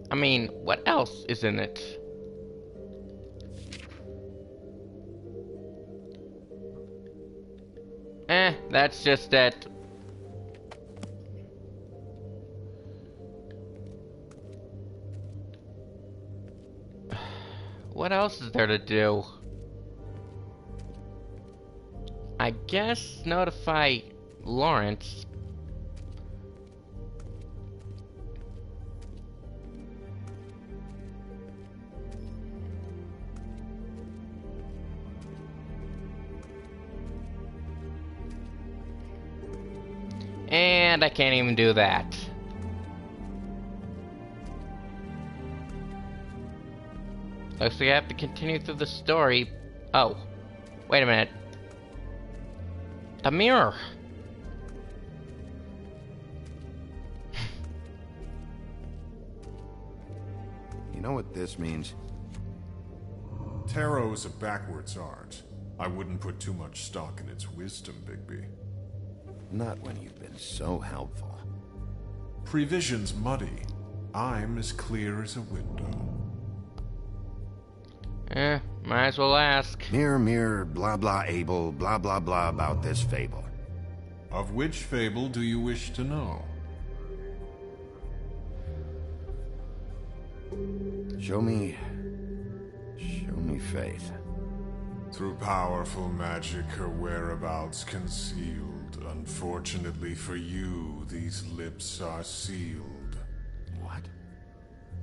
I mean, what else is in it? That's just that. What else is there to do? I guess notify Lawrence. And I can't even do that. Looks like I have to continue through the story. Oh, wait a minute. The mirror. You know what this means? Tarot is a backwards art. I wouldn't put too much stock in its wisdom, Bigby. Not when you've been so helpful. Prevision's muddy. I'm as clear as a window. Might as well ask. Mirror, mirror, blah blah able, blah blah blah about this fable. Of which fable do you wish to know? Show me faith. Through powerful magic, her whereabouts concealed. Unfortunately for you, these lips are sealed. What?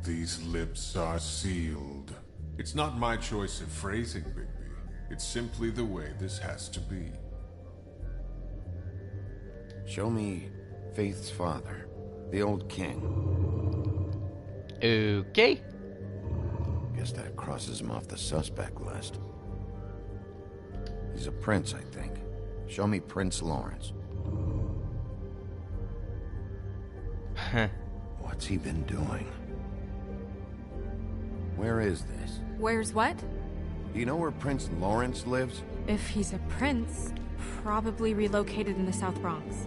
These lips are sealed. It's not my choice of phrasing, Bigby. It's simply the way this has to be. Show me Faith's father, the old king. Okay. Guess that crosses him off the suspect list. He's a prince, I think. Show me Prince Lawrence. What's he been doing? Where is this? Where's what? Do you know where Prince Lawrence lives? If he's a prince, probably relocated in the South Bronx.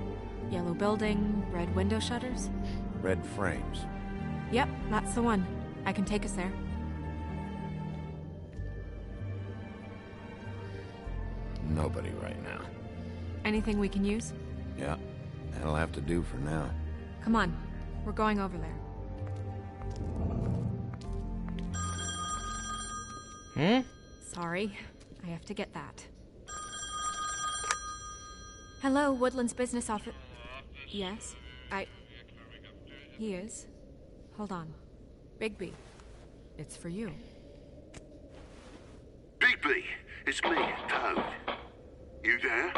Yellow building, red window shutters. Red frames. Yep, that's the one. I can take us there. Nobody right now. Anything we can use? Yeah, that'll have to do for now. Come on, we're going over there. Sorry, I have to get that. Hello, Woodland's business office. Yes, He is. Hold on. Bigby, it's for you. Bigby, it's me, Toad. You there?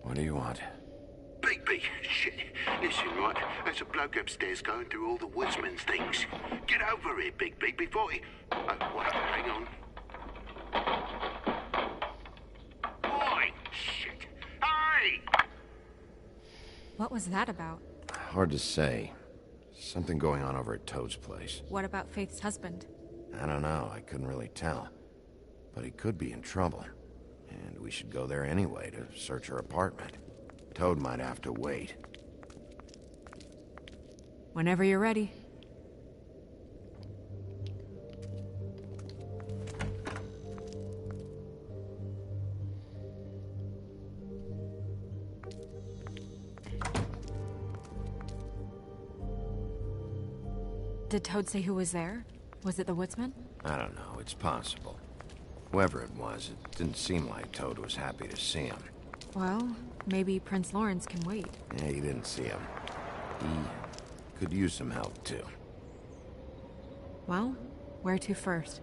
What do you want? Bigby, shit. Listen, right, there's a bloke upstairs going through all the woodsman's things. Get over here, Bigby, before he... Oh, wait, hang on. Oi, shit. Hey! What was that about? Hard to say. Something going on over at Toad's place. What about Faith's husband? I don't know, I couldn't really tell. But he could be in trouble. And we should go there anyway to search her apartment. Toad might have to wait. Whenever you're ready. Did Toad say who was there? Was it the woodsman? I don't know, it's possible. Whoever it was, it didn't seem like Toad was happy to see him. Well, maybe Prince Lawrence can wait. Yeah, you didn't see him. He could use some help, too. Well, where to first?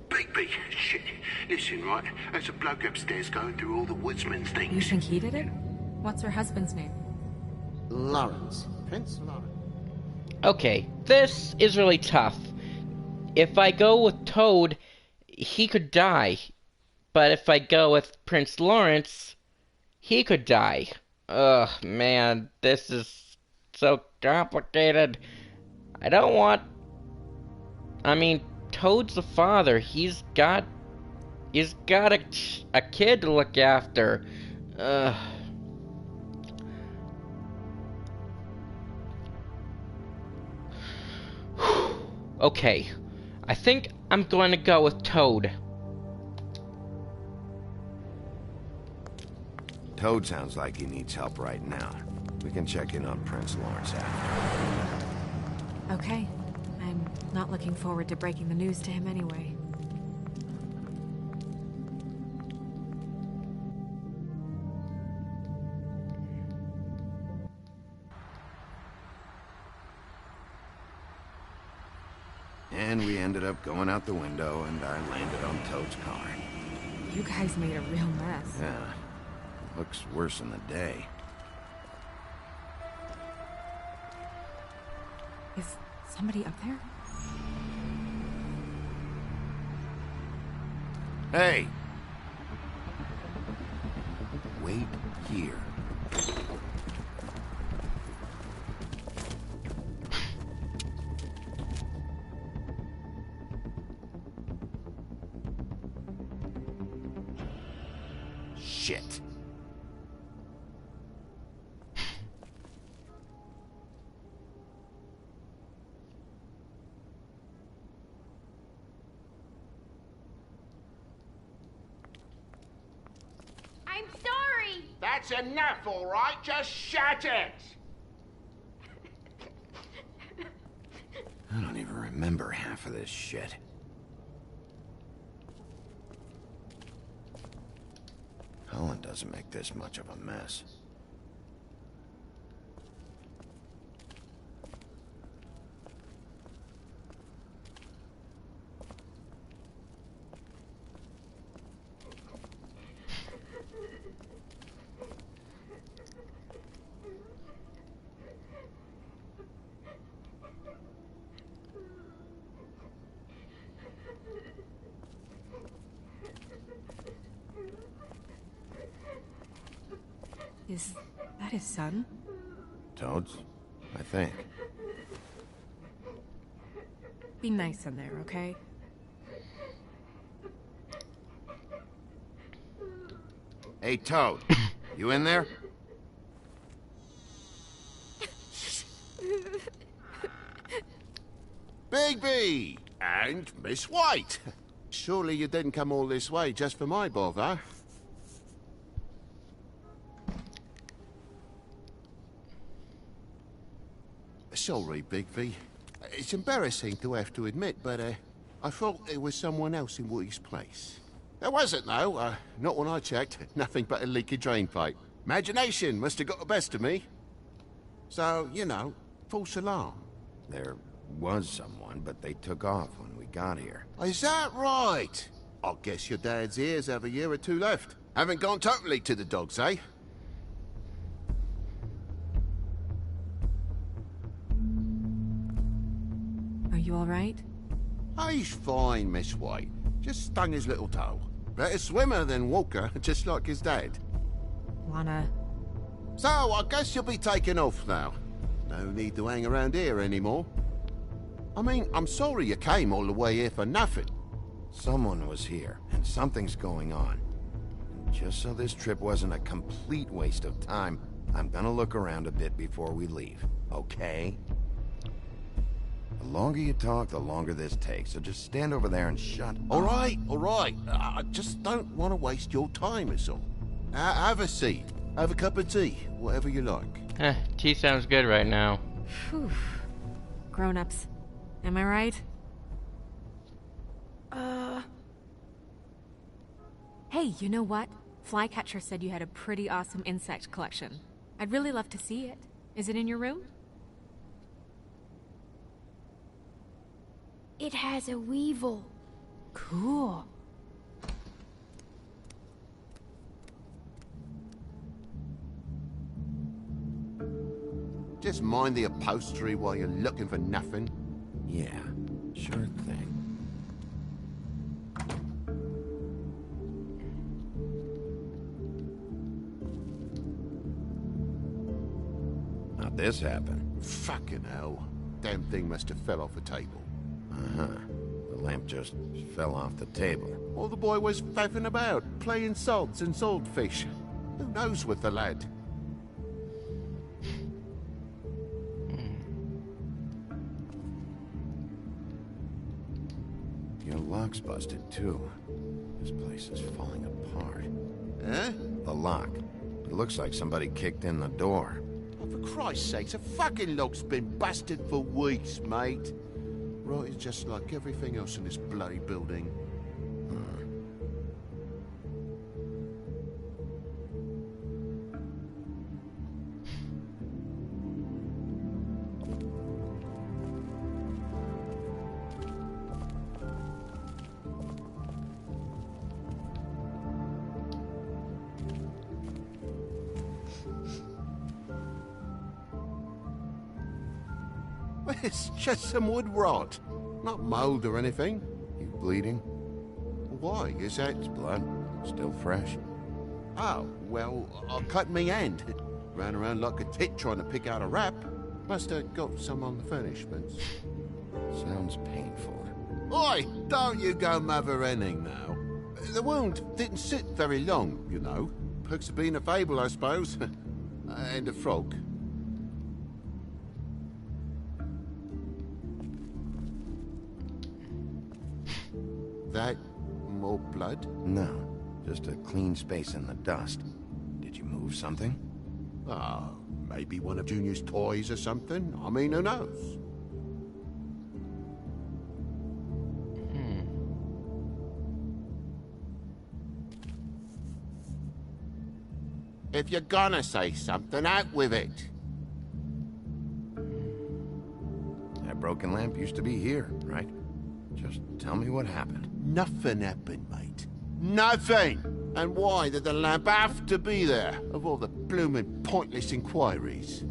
Bigby, shit. Listen, right, there's a bloke upstairs going through all the woodsman's things. You think he did it? What's her husband's name? Lawrence. Prince Lawrence. Okay, this is really tough. If I go with Toad, he could die. But if I go with Prince Lawrence, he could die. Ugh, man, this is so complicated. I don't want... I mean, Toad's the father. He's got a kid to look after. Ugh. Okay, I think I'm going to go with Toad. Toad sounds like he needs help right now. We can check in on Prince Lawrence after. Okay. I'm not looking forward to breaking the news to him anyway. And we ended up going out the window, and I landed on Toad's car. You guys made a real mess. Yeah. Looks worse in the day. Is somebody up there? Hey! Wait here. Shit. I'm sorry! That's enough, all right? Just shut it! I don't even remember half of this shit. Helen doesn't make this much of a mess. Is that his son? Toads? I think. Be nice in there, okay? Hey, Toad. You in there? Bigby! And Miss White! Surely you didn't come all this way just for my bother? Sorry, Bigby. It's embarrassing to have to admit, but I thought there was someone else in Woody's place. There wasn't, though. Not when I checked. Nothing but a leaky drain pipe. Imagination must have got the best of me. So, you know, false alarm. There was someone, but they took off when we got here. Is that right? I guess your dad's ears have a year or two left. Haven't gone totally to the dogs, eh? Are you alright? He's fine, Miss White. Just stung his little toe. Better swimmer than walker, just like his dad. Wanna... So, I guess you'll be taking off now. No need to hang around here anymore. I mean, I'm sorry you came all the way here for nothing. Someone was here, and something's going on. And just so this trip wasn't a complete waste of time, I'm gonna look around a bit before we leave, okay? The longer you talk, the longer this takes, so just stand over there and shut up. All right. I just don't want to waste your time, is all. Have a seat. Have a cup of tea. Whatever you like. Tea sounds good right now. Phew. Grown-ups. Am I right? Hey, you know what? Flycatcher said you had a pretty awesome insect collection. I'd really love to see it. Is it in your room? It has a weevil. Cool. Just mind the upholstery while you're looking for nothing. Yeah, sure thing. How'd this happen? Fucking hell. Damn thing must have fell off a table. Uh-huh. The lamp just fell off the table. Or the boy was faffing about, playing salts and saltfish. Who knows with the lad? Your lock's busted, too. This place is falling apart. Eh? The lock. It looks like somebody kicked in the door. Oh, for Christ's sakes, a fucking lock's been busted for weeks, mate. Right, it's just like everything else in this bloody building. It's just some wood rot. Not mold or anything. You bleeding? Why? Is that... It's blood. Still fresh. Oh, well, I cut me hand. Ran around like a tit trying to pick out a wrap. Must have got some on the furnishments. Sounds painful. Oi, don't you go mother-henning now. The wound didn't sit very long, you know. Perks of being a fable, I suppose. And a frog. That more blood? No, just a clean space in the dust. Did you move something? Ah, maybe one of Junior's toys or something. I mean, who knows? If you're gonna say something, out with it. That broken lamp used to be here, right? Just tell me what happened. Nothing happened, mate. Nothing! And why did the lamp have to be there, of all the blooming pointless inquiries?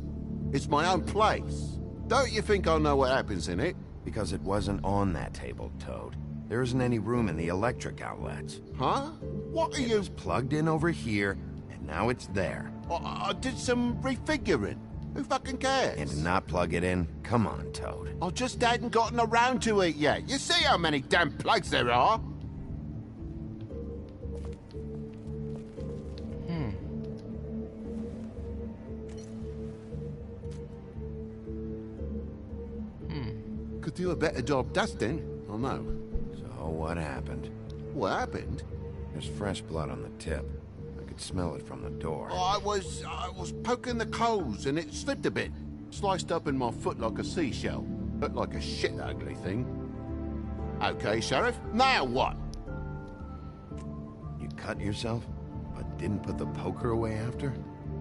It's my own place. Don't you think I'll know what happens in it? Because it wasn't on that table, Toad. There isn't any room in the electric outlets. Huh? What are you... It was plugged in over here, and now it's there. I did some refiguring. Who fucking cares? And to not plug it in? Come on, Toad. I just hadn't gotten around to it yet. You see how many damn plugs there are? Could do a better job dusting. Oh no. So what happened? What happened? There's fresh blood on the tip. I could smell it from the door. I was poking the coals and it slipped a bit. Sliced up in my foot like a seashell. Looked like a shit ugly thing. Okay, Sheriff, now what? You cut yourself, but didn't put the poker away after?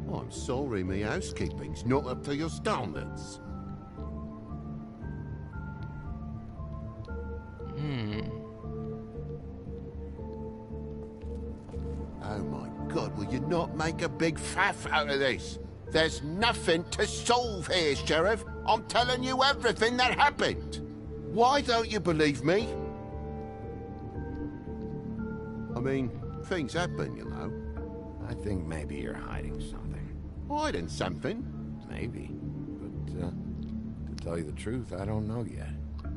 Oh, I'm sorry, me housekeeping's not up to your standards. Oh my God, will you not make a big faff out of this? There's nothing to solve here, Sheriff. I'm telling you everything that happened. Why don't you believe me? I mean, things happen, you know. I think maybe you're hiding something. Hiding something? Maybe. But, to tell you the truth, I don't know yet.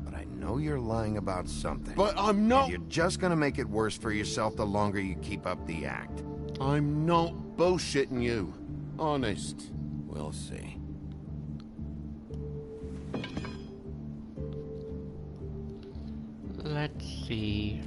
But I know you're lying about something. But I'm not... And you're just gonna make it worse for yourself the longer you keep up the act. I'm not bullshitting you. Honest. We'll see. Let's see.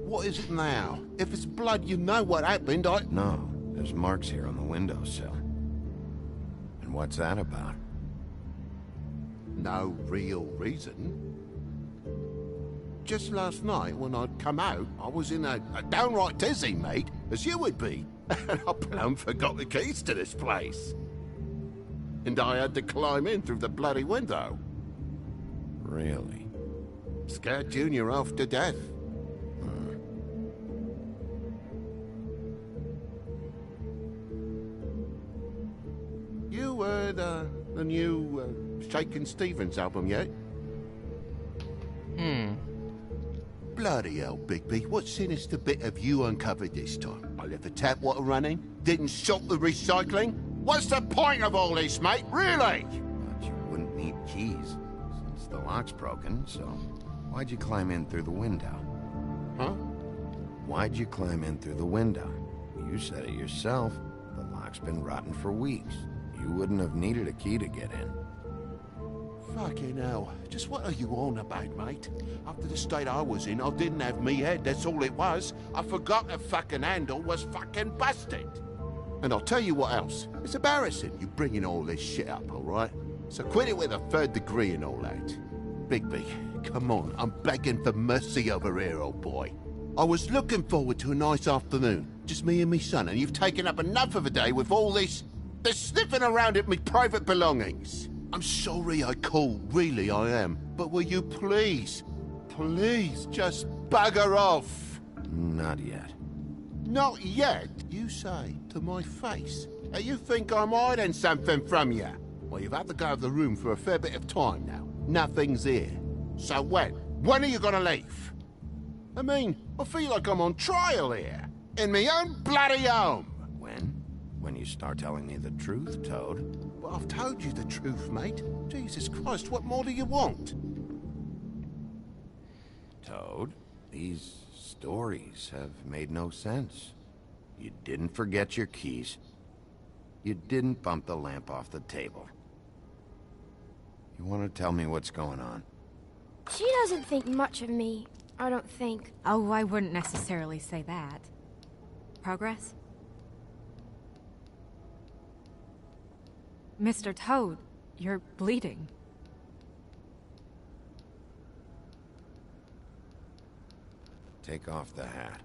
What is it now? If it's blood, you know what happened. No, there's marks here on the windowsill. And what's that about? No real reason. Just last night, when I'd come out, I was in a downright dizzy, mate, as you would be. And I plumb forgot the keys to this place. And I had to climb in through the bloody window. Really? Scared Junior off to death. You heard the new Shakin' Stevens album yet? Bloody hell, Bigby. What sinister bit have you uncovered this time? I left the tap water running? Didn't stop the recycling? What's the point of all this, mate? Really? But you wouldn't need keys, since the lock's broken, so... Why'd you climb in through the window? Huh? Why'd you climb in through the window? You said it yourself. The lock's been rotten for weeks. You wouldn't have needed a key to get in. Fucking hell. Just what are you on about, mate? After the state I was in, I didn't have me head, that's all it was. I forgot the fucking handle was fucking busted. And I'll tell you what else. It's embarrassing you bringing all this shit up, all right? So quit it with a third degree and all that. Bigby, come on. I'm begging for mercy over here, old boy. I was looking forward to a nice afternoon. Just me and me son, and you've taken up enough of a day with all this sniffing around at me private belongings. I'm sorry I called, really I am. But will you please just bugger off? Not yet. Not yet, you say, to my face. You think I'm hiding something from you? Well, you've had to go out of the room for a fair bit of time now. Nothing's here. So when? When are you gonna leave? I mean, I feel like I'm on trial here. In my own bloody home. When? When you start telling me the truth, Toad. Well, I've told you the truth, mate. Jesus Christ, what more do you want? Toad, these stories have made no sense. You didn't forget your keys. You didn't bump the lamp off the table. You want to tell me what's going on? She doesn't think much of me, I don't think. Oh, I wouldn't necessarily say that. Progress? Mr. Toad, you're bleeding. Take off the hat.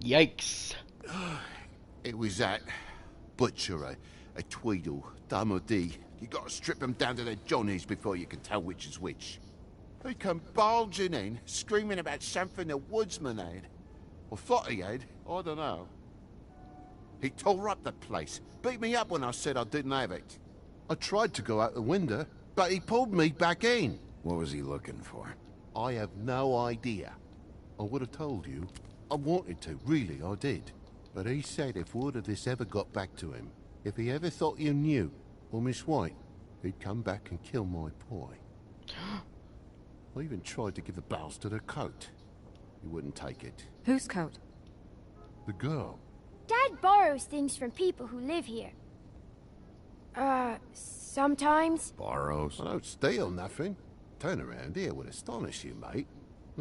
Yikes. It was that butcher, a Tweedle, Dum or D. You gotta strip them down to their johnnies before you can tell which is which. He come bulging in, screaming about something the woodsman had. Or thought he had, I don't know. He tore up the place, beat me up when I said I didn't have it. I tried to go out the window, but he pulled me back in. What was he looking for? I have no idea. I would have told you. I wanted to, really, I did. But he said if word of this ever got back to him, if he ever thought you knew, or Miss White, he'd come back and kill my boy. I even tried to give the bastard a coat. He wouldn't take it. Whose coat? The girl. Dad borrows things from people who live here. Sometimes. Borrows? I don't steal nothing. Turn around here would astonish you, mate.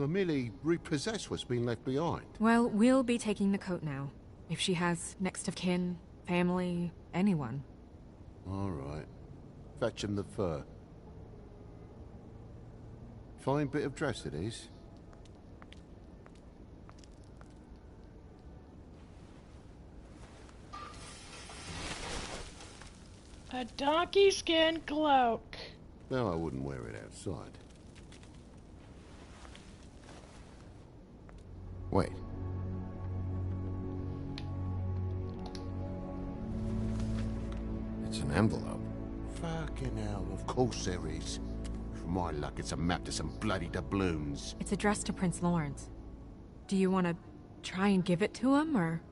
I merely repossess what's been left behind. Well, we'll be taking the coat now. If she has next of kin, family, anyone. All right. Fetch him the fur. Fine bit of dress it is. A donkey skin cloak. No, I wouldn't wear it outside. Wait. It's an envelope. Fucking hell, of course there is. For my luck, it's a map to some bloody doubloons. It's addressed to Prince Lawrence. Do you want to try and give it to him, or...?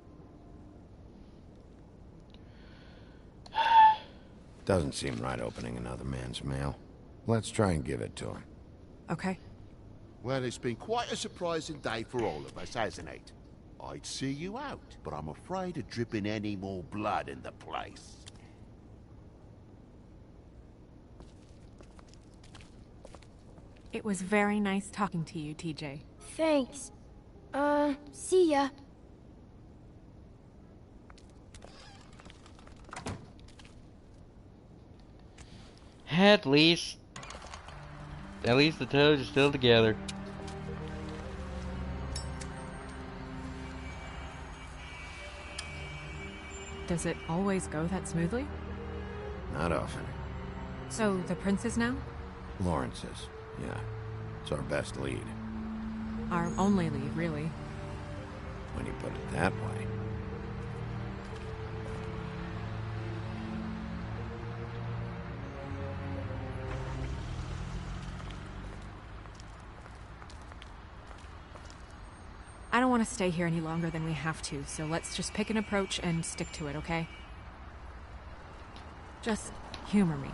Doesn't seem right opening another man's mail. Let's try and give it to him. Okay. Well, it's been quite a surprising day for all of us, hasn't it? I'd see you out, but I'm afraid of dripping any more blood in the place. It was very nice talking to you, TJ. Thanks. See ya. At least the Toads are still together. Does it always go that smoothly? Not often. So, the princes now? Lawrence's, yeah. It's our best lead. Our only lead, really. When you put it that way. I don't want to stay here any longer than we have to, so let's just pick an approach and stick to it, okay? Just humor me.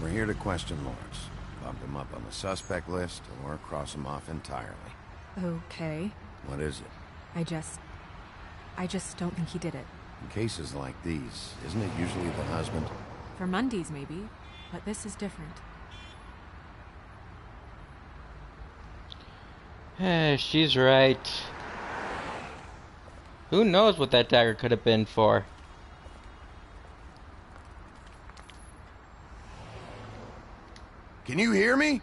We're here to question Lawrence. Bump him up on the suspect list, or cross him off entirely. Okay. What is it? I just don't think he did it. In cases like these, isn't it usually the husband? For Mundy's, maybe. But this is different. She's right. Who knows what that dagger could have been for? Can you hear me?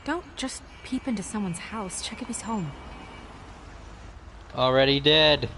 Don't just peep into someone's house. Check if he's home. Already dead.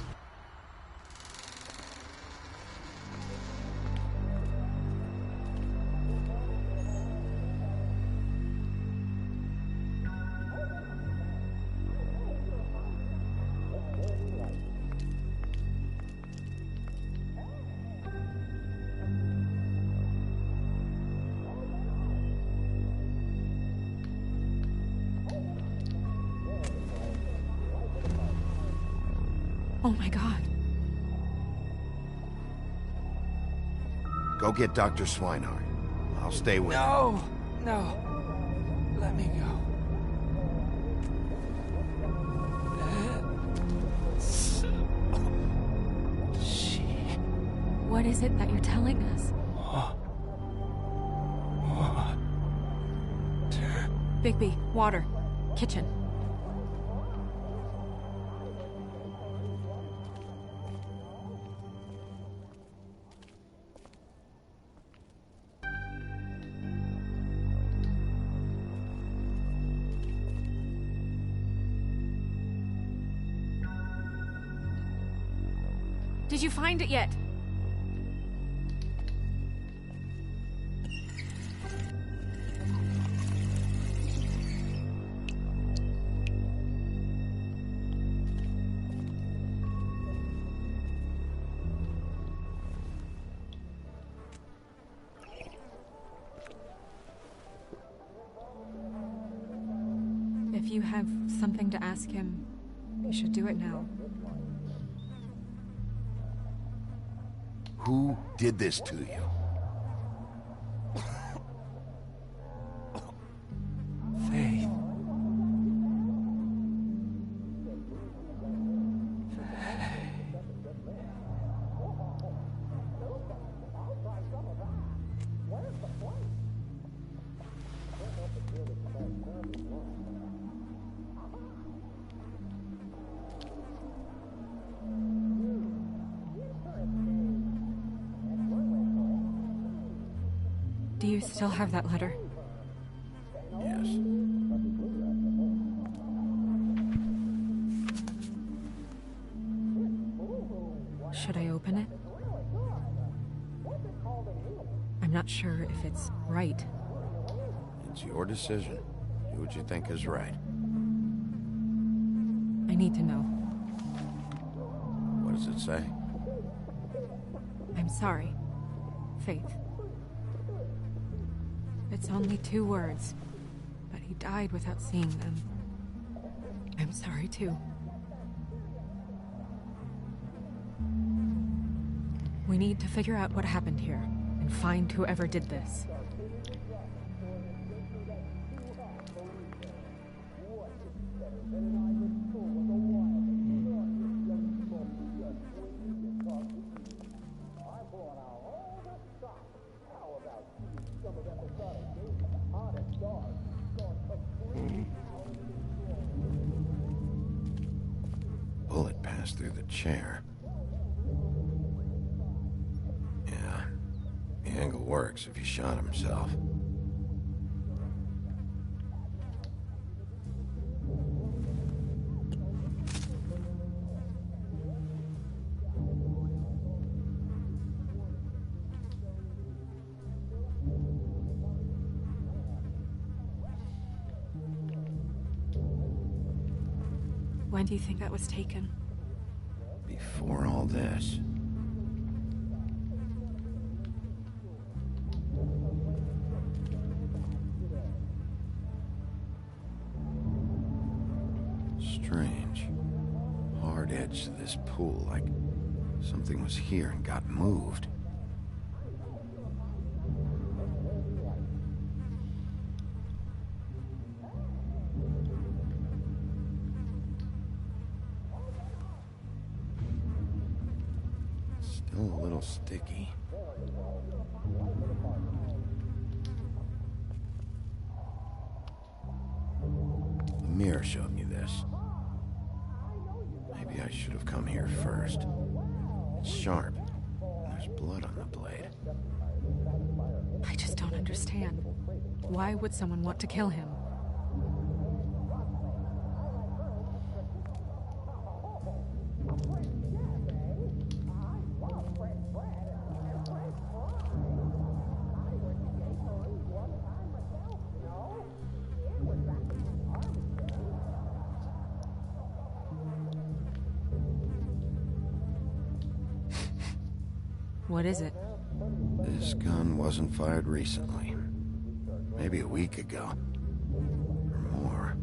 Oh my god. Go get Dr. Swinehart. I'll stay with No! No. Let me go. What is it that you're telling us? Bigby, water. Kitchen. Did you find it yet? If you have something to ask him, you should do it now. Who did this to you? Faith. Do you still have that letter? Yes. Should I open it? I'm not sure if it's right. It's your decision. Do what you think is right. I need to know. What does it say? I'm sorry, Faith. It's only 2 words, but he died without seeing them. I'm sorry, too. We need to figure out what happened here, and find whoever did this. Bullet passed through the chair. Yeah, the angle works if he shot himself. When do you think that was taken? Before all this. Strange. Hard edge to this pool, like something was here and got moved. Still a little sticky. The mirror showed me this. Maybe Maybe I should have come here first. It's sharp. There's blood on the blade. I just don't understand. Why would someone want to kill him? What is it? This gun wasn't fired recently. Maybe a week ago. Or more.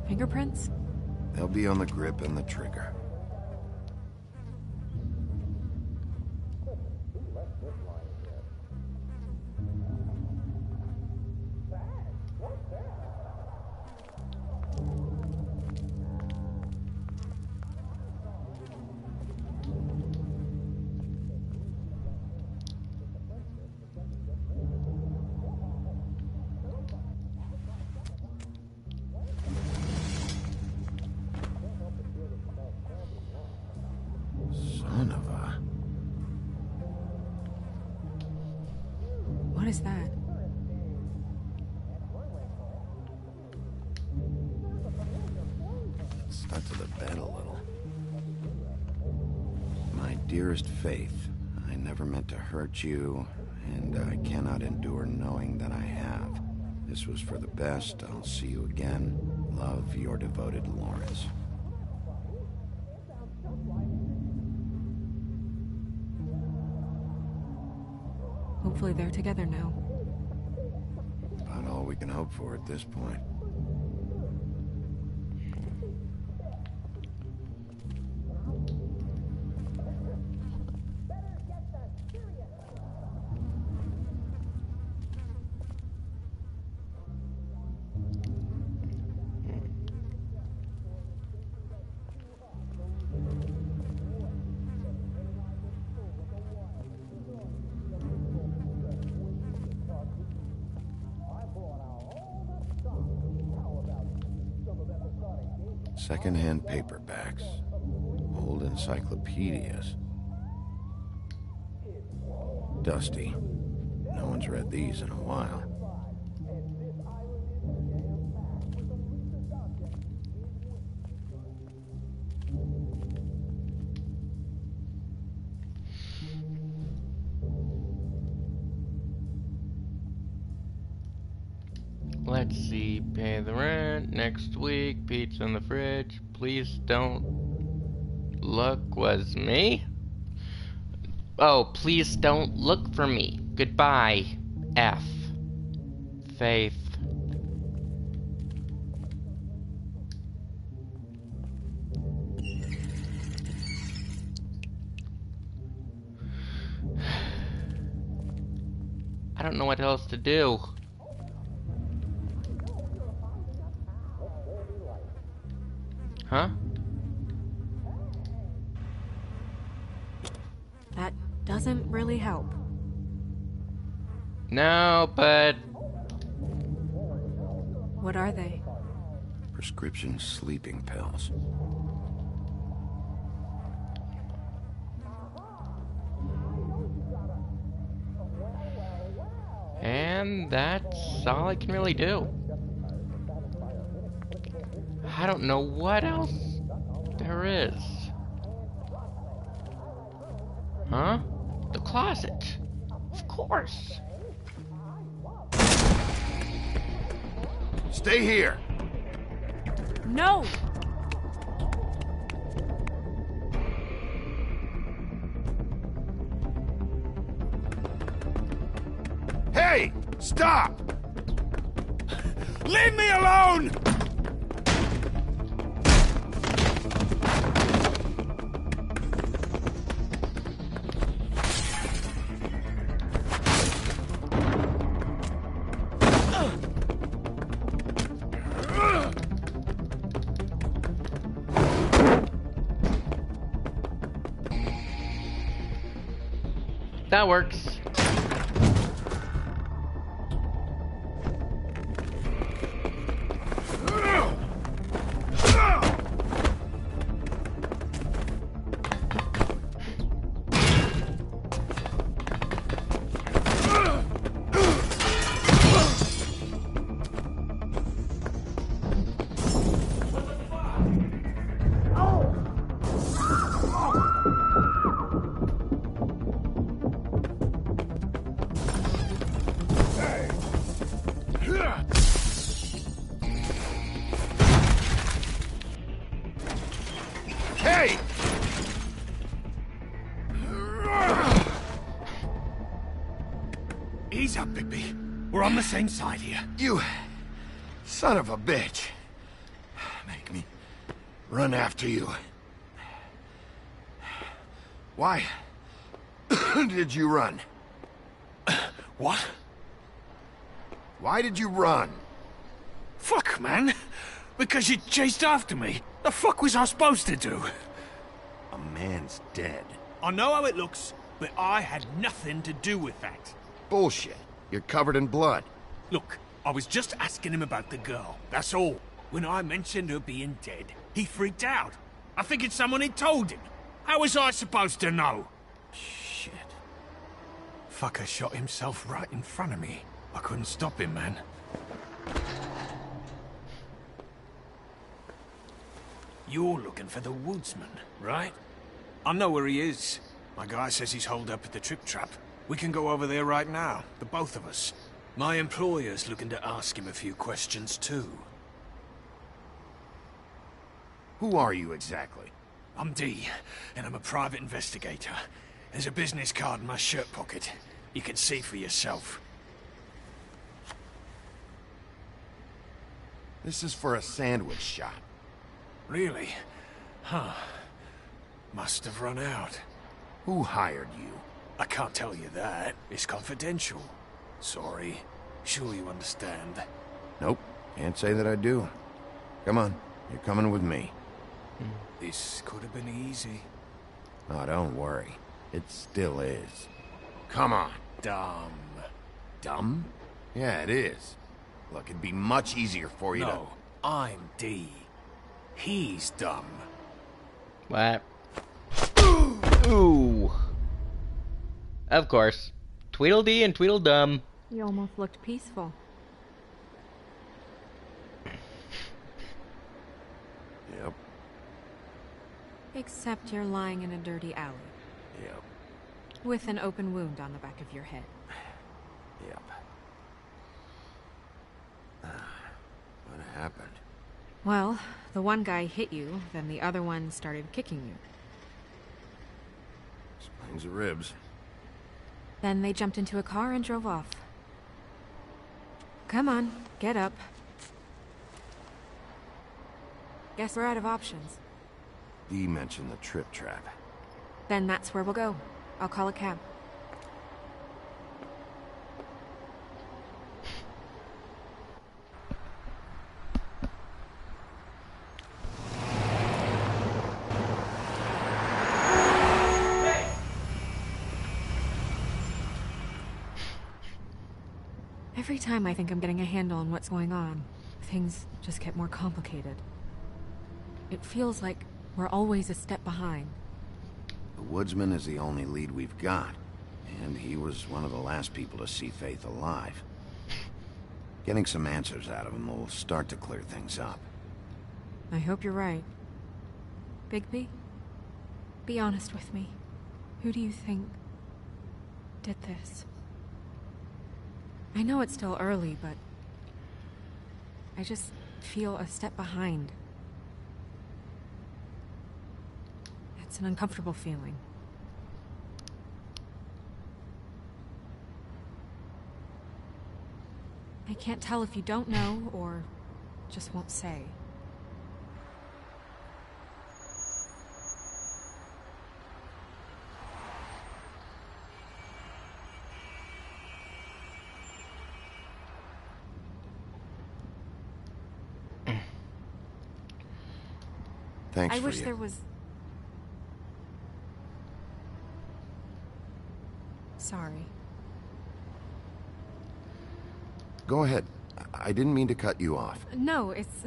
Fingerprints? They'll be on the grip and the trigger. Son of a... What is that? Stuck to the bed a little. My dearest Faith, I never meant to hurt you, and I cannot endure knowing that I have. This was for the best. I'll see you again. Love, your devoted Lawrence. Hopefully they're together now. About all we can hope for at this point. Second-hand paperbacks. Old encyclopedias. Dusty. No one's read these in a while. Let's see, pay the rent next week, pizza in the fridge, please don't look was me? Oh, please don't look for me. Goodbye, F. Faith. I don't know what else to do. Huh? That doesn't really help. No, but... What are they? Prescription sleeping pills. And that's all I can really do. I don't know what else there is. Huh? The closet. Of course. Stay here. No! Hey! Stop! Leave me alone! that works. Hey! Ease up, Bigby. We're on the same side here. You son of a bitch. Make me run after you. Why did you run? What? Why did you run? Fuck, man. Because you chased after me. The fuck was I supposed to do? A man's dead. I know how it looks, but I had nothing to do with that. Bullshit. You're covered in blood. Look, I was just asking him about the girl, that's all. When I mentioned her being dead, he freaked out. I figured someone had told him. How was I supposed to know? Shit. Fucker shot himself right in front of me. I couldn't stop him, man. You're looking for the woodsman, right? I know where he is. My guy says he's holed up at the Trip Trap. We can go over there right now, the both of us. My employer's looking to ask him a few questions, too. Who are you exactly? I'm D, and I'm a private investigator. There's a business card in my shirt pocket. You can see for yourself. This is for a sandwich shop. Really? Huh. Must have run out. Who hired you? I can't tell you that. It's confidential. Sorry. Sure you understand. Nope. Can't say that I do. Come on. You're coming with me. This could have been easy. Oh, don't worry. It still is. Come on. Dumb. Dumb? Yeah, it is. Look, it'd be much easier for you No, I'm D. He's dumb. What? Ooh. Of course. Tweedledee and Tweedledum. You almost looked peaceful. Yep. Except you're lying in a dirty alley. Yep. With an open wound on the back of your head. Yep. What happened? Well, the one guy hit you, then the other one started kicking you. Explains the ribs. Then they jumped into a car and drove off. Come on, get up. Guess we're out of options. Dee mentioned the Trip Trap. Then that's where we'll go. I'll call a cab. Every time I think I'm getting a handle on what's going on, things just get more complicated. It feels like we're always a step behind. The woodsman is the only lead we've got, and he was one of the last people to see Faith alive. Getting some answers out of him will start to clear things up. I hope you're right. Bigby, be honest with me. Who do you think did this? I know it's still early, but I just feel a step behind. It's an uncomfortable feeling. I can't tell if you don't know or just won't say. Thanks I for wish you. there was... sorry. Go ahead. I didn't mean to cut you off. No, it's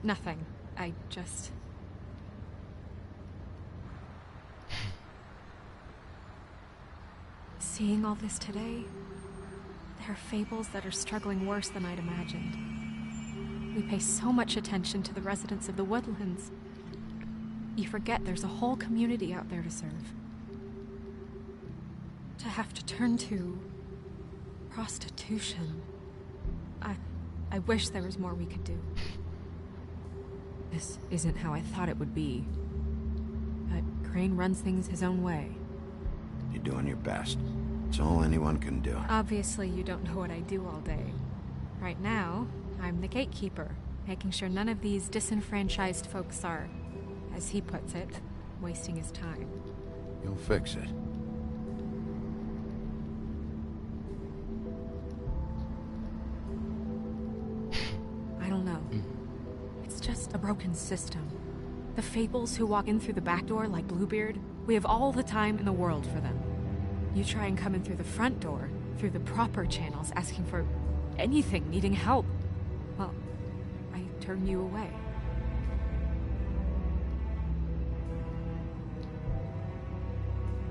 nothing. I just... Seeing all this today, there are fables that are struggling worse than I'd imagined. We pay so much attention to the residents of the woodlands. You forget there's a whole community out there to serve. To have to turn to prostitution. I wish there was more we could do. This isn't how I thought it would be. But Crane runs things his own way. You're doing your best. It's all anyone can do. Obviously, you don't know what I do all day. Right now, I'm the gatekeeper, making sure none of these disenfranchised folks are, as he puts it, wasting his time. You'll fix it. I don't know. It's just a broken system. The fables who walk in through the back door like Bluebeard, we have all the time in the world for them. You try and come in through the front door, through the proper channels, asking for anything, needing help. Well, I turn you away.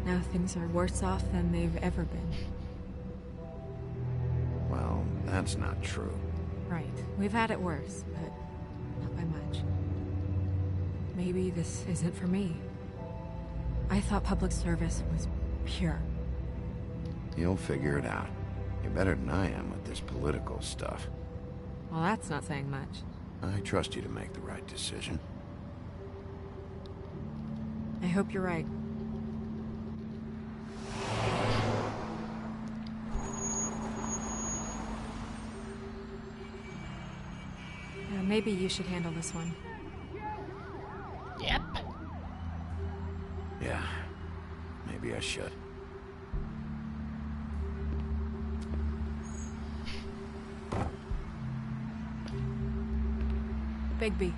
Now things are worse off than they've ever been. Well, that's not true. Right. We've had it worse, but not by much. Maybe this isn't for me. I thought public service was pure. You'll figure it out. You're better than I am with this political stuff. Well, that's not saying much. I trust you to make the right decision. I hope you're right. Maybe you should handle this one. Yep. Yeah, maybe I should. Bigby.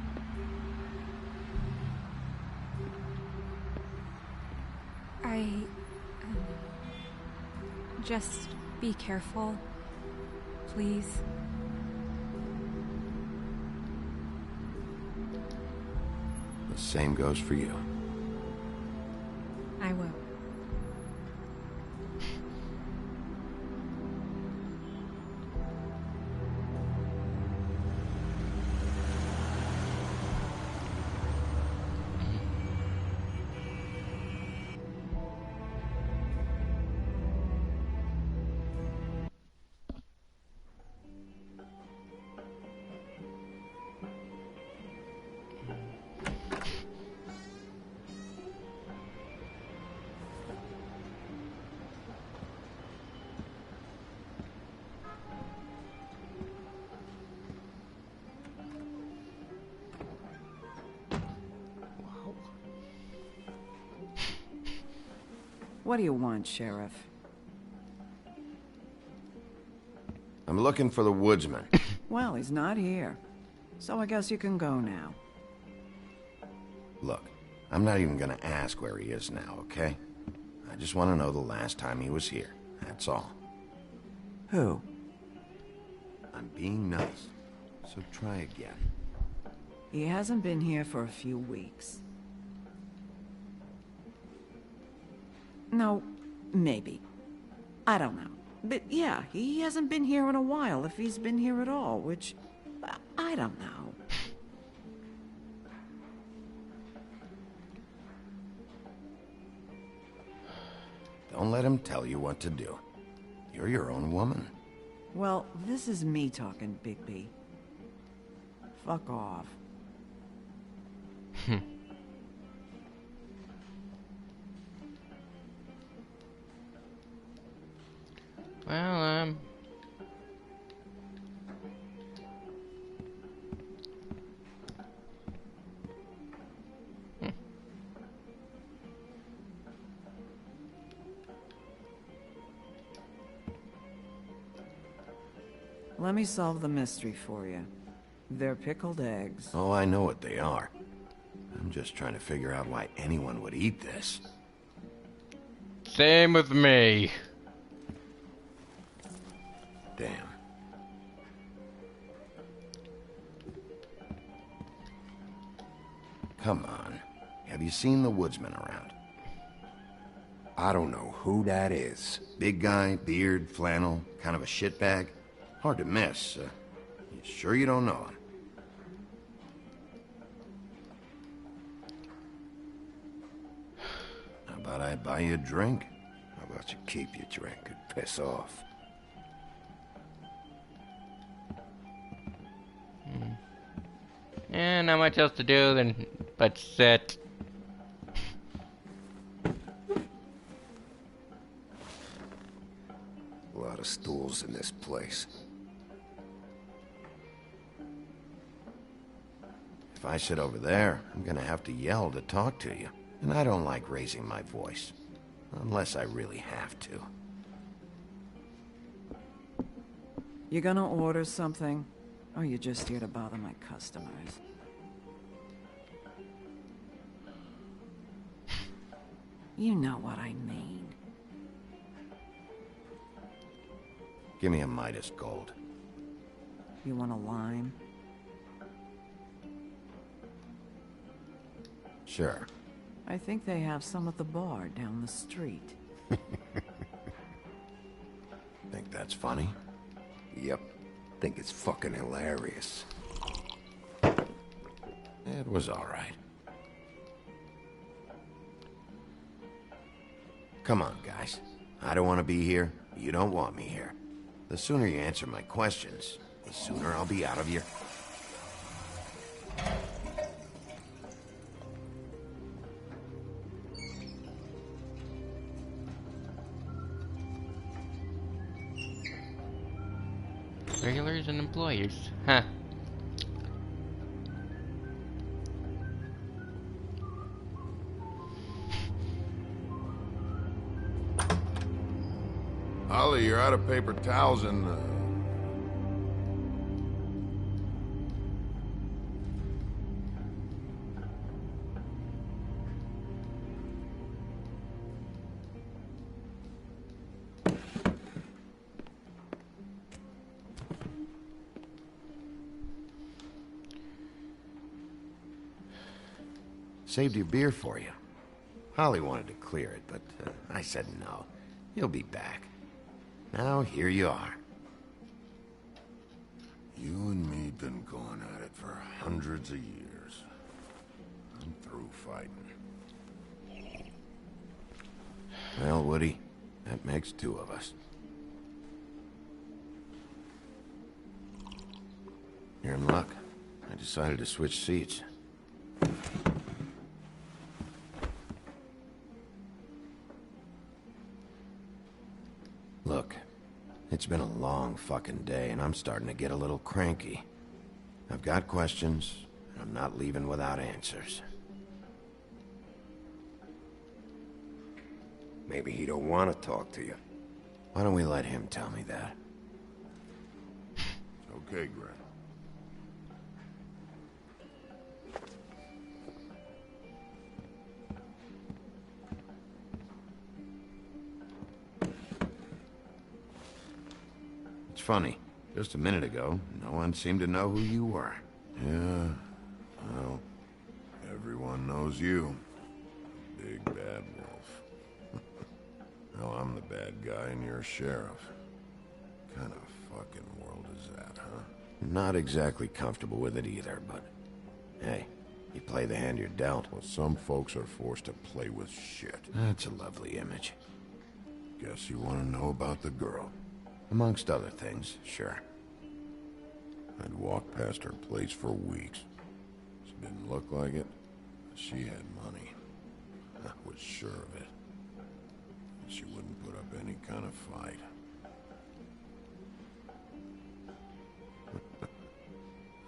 Just be careful, please. The same goes for you. I will. What do you want, Sheriff? I'm looking for the woodsman. Well, he's not here. So I guess you can go now. Look, I'm not even gonna ask where he is now, okay? I just want to know the last time he was here. That's all. Who? I'm being nice, so try again. He hasn't been here for a few weeks. No, maybe. I don't know. But yeah, he hasn't been here in a while, if he's been here at all, which... I don't know. Don't let him tell you what to do. You're your own woman. Well, this is me talking, Bigby. Fuck off. Well, Let me solve the mystery for you. They're pickled eggs. Oh, I know what they are. I'm just trying to figure out why anyone would eat this. Same with me. Damn. Come on. Have you seen the woodsman around? I don't know who that is. Big guy, beard, flannel, kind of a shitbag. Hard to miss. You sure you don't know him? How about I buy you a drink? How about you keep your drink and piss off? And not much else to do than but sit. A lot of stools in this place. If I sit over there, I'm gonna have to yell to talk to you. And I don't like raising my voice. Unless I really have to. You gonna order something? Or you just here to bother my customers? You know what I mean. Give me a Midas Gold. You want a lime? Sure. I think they have some at the bar down the street. Think that's funny? Yep. Think it's fucking hilarious. It was alright. Come on, guys. I don't want to be here. You don't want me here. The sooner you answer my questions, the sooner I'll be out of here. Regulars and employers. Huh. Holly, you're out of paper towels and, Saved your beer for you. Holly wanted to clear it, but I said no. You'll be back. Now, here you are. You and me been going at it for hundreds of years. I'm through fighting. Well, Woody, that makes two of us. You're in luck. I decided to switch seats. Look, it's been a long fucking day, and I'm starting to get a little cranky. I've got questions, and I'm not leaving without answers. Maybe he don't want to talk to you. Why don't we let him tell me that? Okay, Grant. It's funny. Just a minute ago, no one seemed to know who you were. Yeah, well, everyone knows you. Big bad wolf. Well, I'm the bad guy and you're sheriff. Kind of fucking world is that, huh? Not exactly comfortable with it either, but... Hey, you play the hand you're dealt. Well, some folks are forced to play with shit. That's a lovely image. Guess you want to know about the girl. Amongst other things, sure. I'd walked past her place for weeks. She didn't look like it, but she had money. I was sure of it. She wouldn't put up any kind of fight.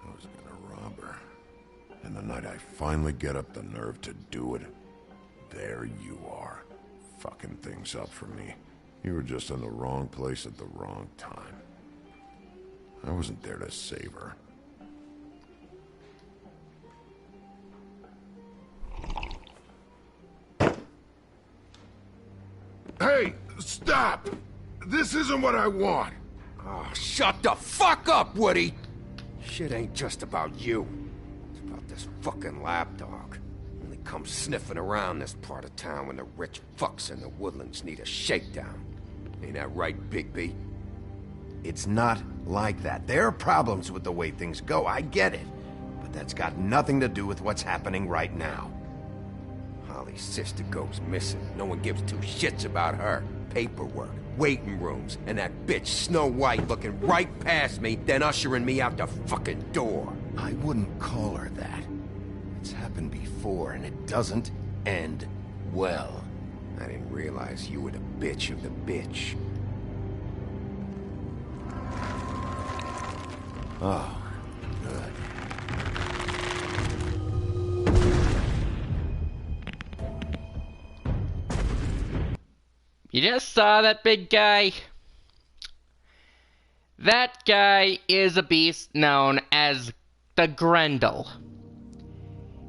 I was gonna rob her. And the night I finally get up the nerve to do it, there you are, fucking things up for me. You were just in the wrong place at the wrong time. I wasn't there to save her. Hey, stop! This isn't what I want. Oh, shut the fuck up, Woody! Shit ain't just about you. It's about this fucking lapdog. Only comes sniffing around this part of town when the rich fucks in the woodlands need a shakedown. Ain't that right, Bigby? It's not like that. There are problems with the way things go, I get it. But that's got nothing to do with what's happening right now. Holly's sister goes missing. No one gives two shits about her. Paperwork, waiting rooms, and that bitch Snow White looking right past me, then ushering me out the fucking door. I wouldn't call her that. It's happened before, and it doesn't end well. I didn't realize you were the bitch of the bitch. Oh, good. You just saw that big guy? That guy is a beast known as the Grendel.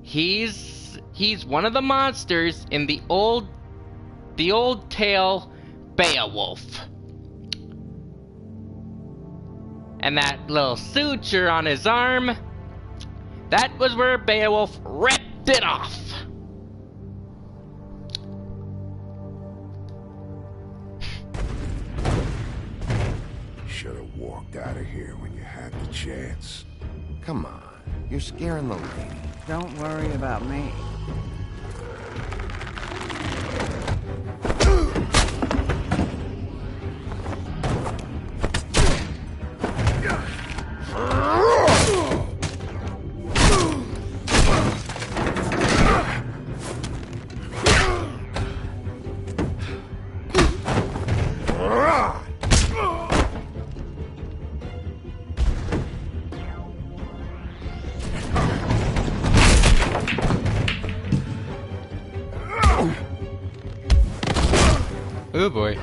He's one of the monsters in the old tale Beowulf. And that little suture on his arm, that was where Beowulf ripped it off. Should have walked out of here when you had the chance. Come on, you're scaring the lady. Don't worry about me. Oh boy.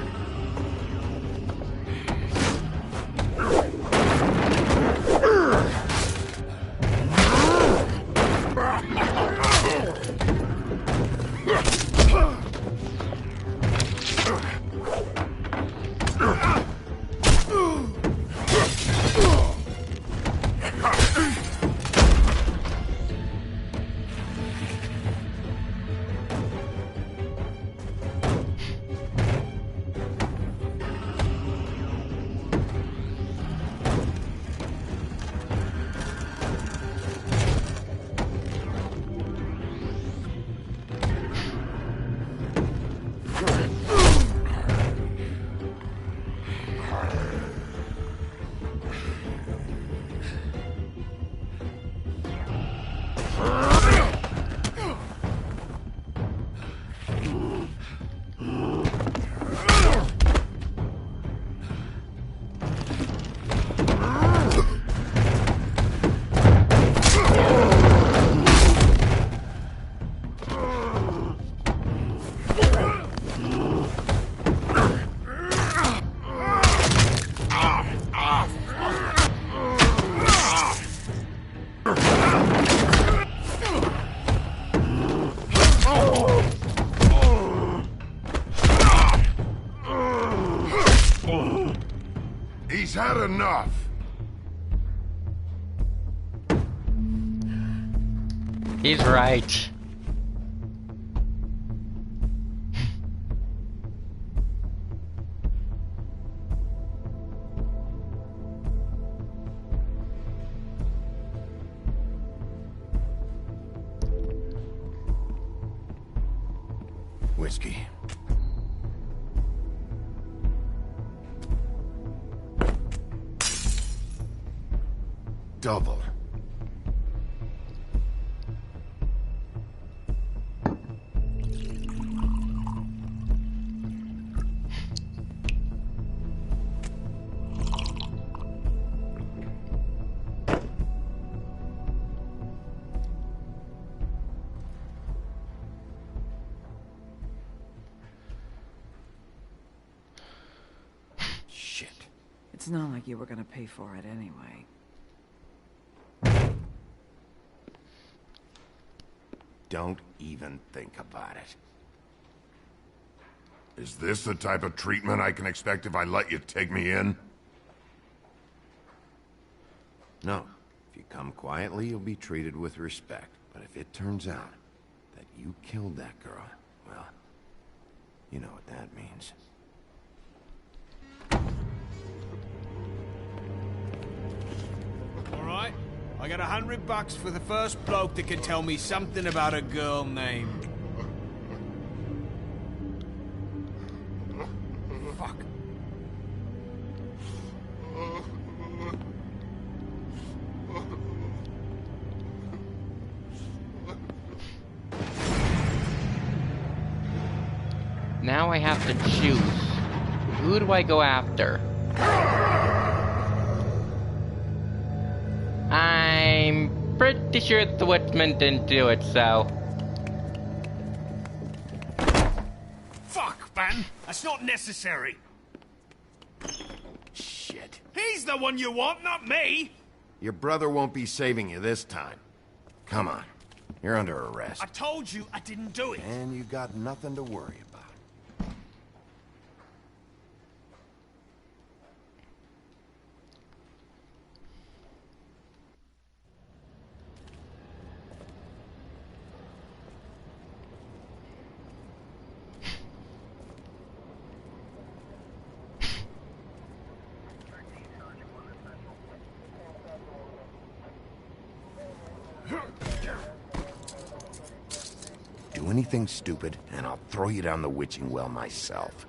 He's had enough. He's right. Whiskey. Double. Shit. It's not like you were gonna pay for it anyway. Don't even think about it. Is this the type of treatment I can expect if I let you take me in? No. If you come quietly, you'll be treated with respect. But if it turns out that you killed that girl, well, you know what that means. Alright, I got $100 for the first bloke that can tell me something about a girl named... Fuck. Now I have to choose. Who do I go after? I'm pretty sure the woodsman didn't do it, so... Fuck, man! That's not necessary! Shit. He's the one you want, not me! Your brother won't be saving you this time. Come on. You're under arrest. I told you I didn't do it! And you got nothing to worry about. Do anything stupid, and I'll throw you down the witching well myself.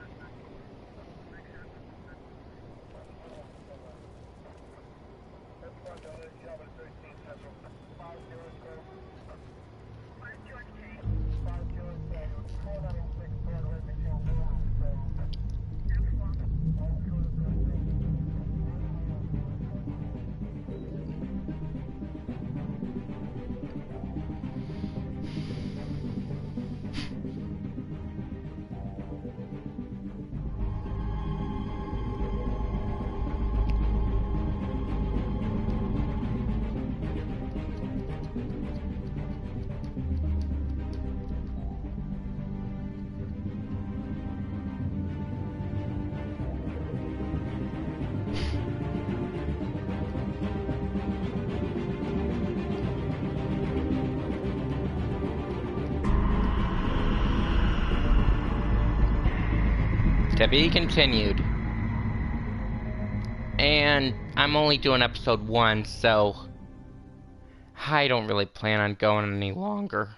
To be continued. And I'm only doing episode 1, so I don't really plan on going any longer.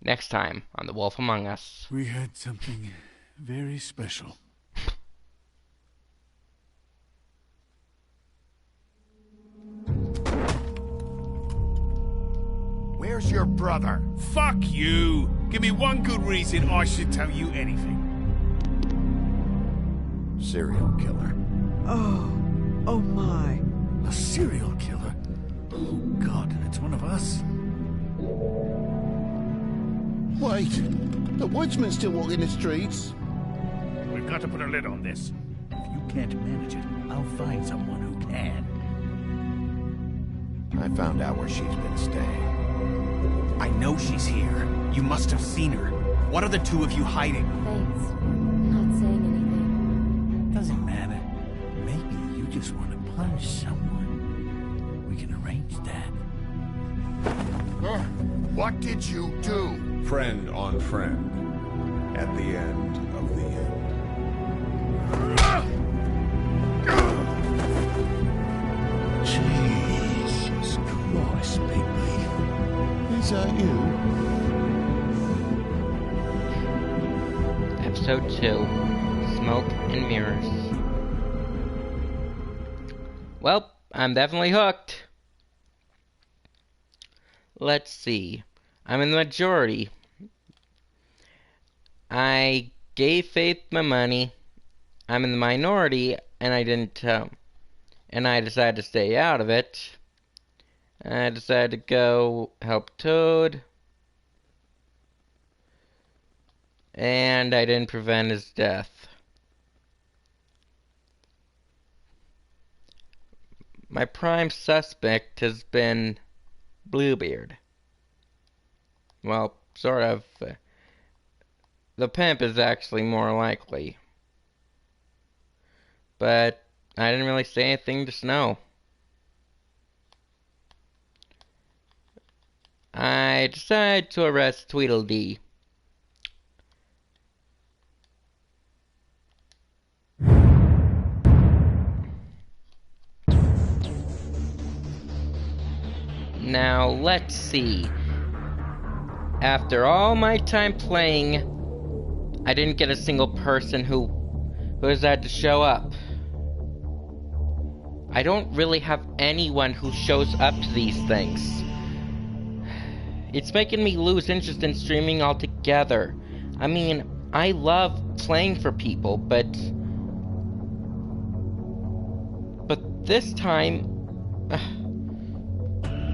Next time on The Wolf Among Us. We had something very special. Where's your brother? Fuck you! Give me one good reason I should tell you anything. Serial killer. Oh my. A serial killer? Oh God, and it's one of us? Wait, the woodsman's still walking the streets. We've got to put a lid on this. If you can't manage it, I'll find someone who can. I found out where she's been staying. I know she's here. You must have seen her. What are the two of you hiding? Thanks. Not saying anything. Doesn't matter. Maybe you just want to punish someone. We can arrange that. What did you do? Friend on friend. At the end of the end. Jesus Christ, Bigby. Is that you? Episode 2. Smoke and Mirrors. Well, I'm definitely hooked. Let's see. I'm in the majority. I gave Faith my money. I'm in the minority, and I didn't, and I decided to stay out of it. I decided to go help Toad. And I didn't prevent his death. My prime suspect has been Bluebeard. Well, sort of. The pimp is actually more likely. But I didn't really say anything to Snow. I decided to arrest Tweedledee. Now, let's see. After all my time playing, I didn't get a single person who has had to show up. I don't really have anyone who shows up to these things. It's making me lose interest in streaming altogether. I mean, I love playing for people, but this time,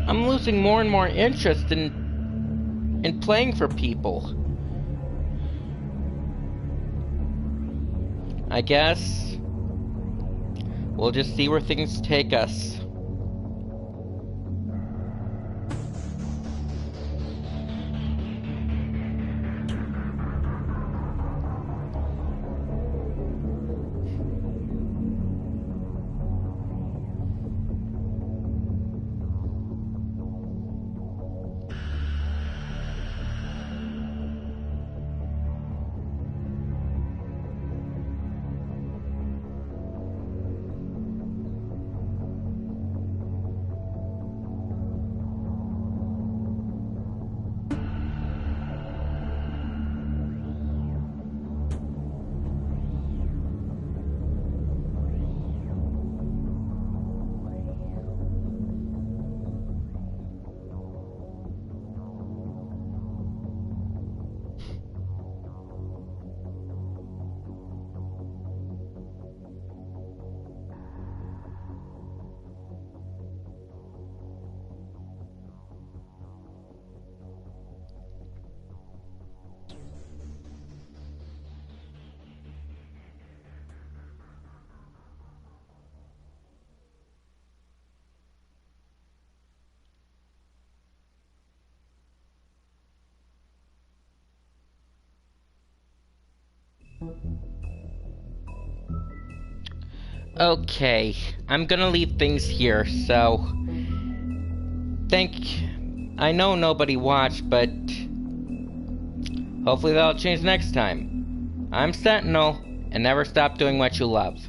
I'm losing more and more interest in playing for people. I guess we'll just see where things take us. Okay, I'm gonna leave things here, so I know nobody watched, but hopefully that'll change next time. I'm Sentinel, and never stop doing what you love.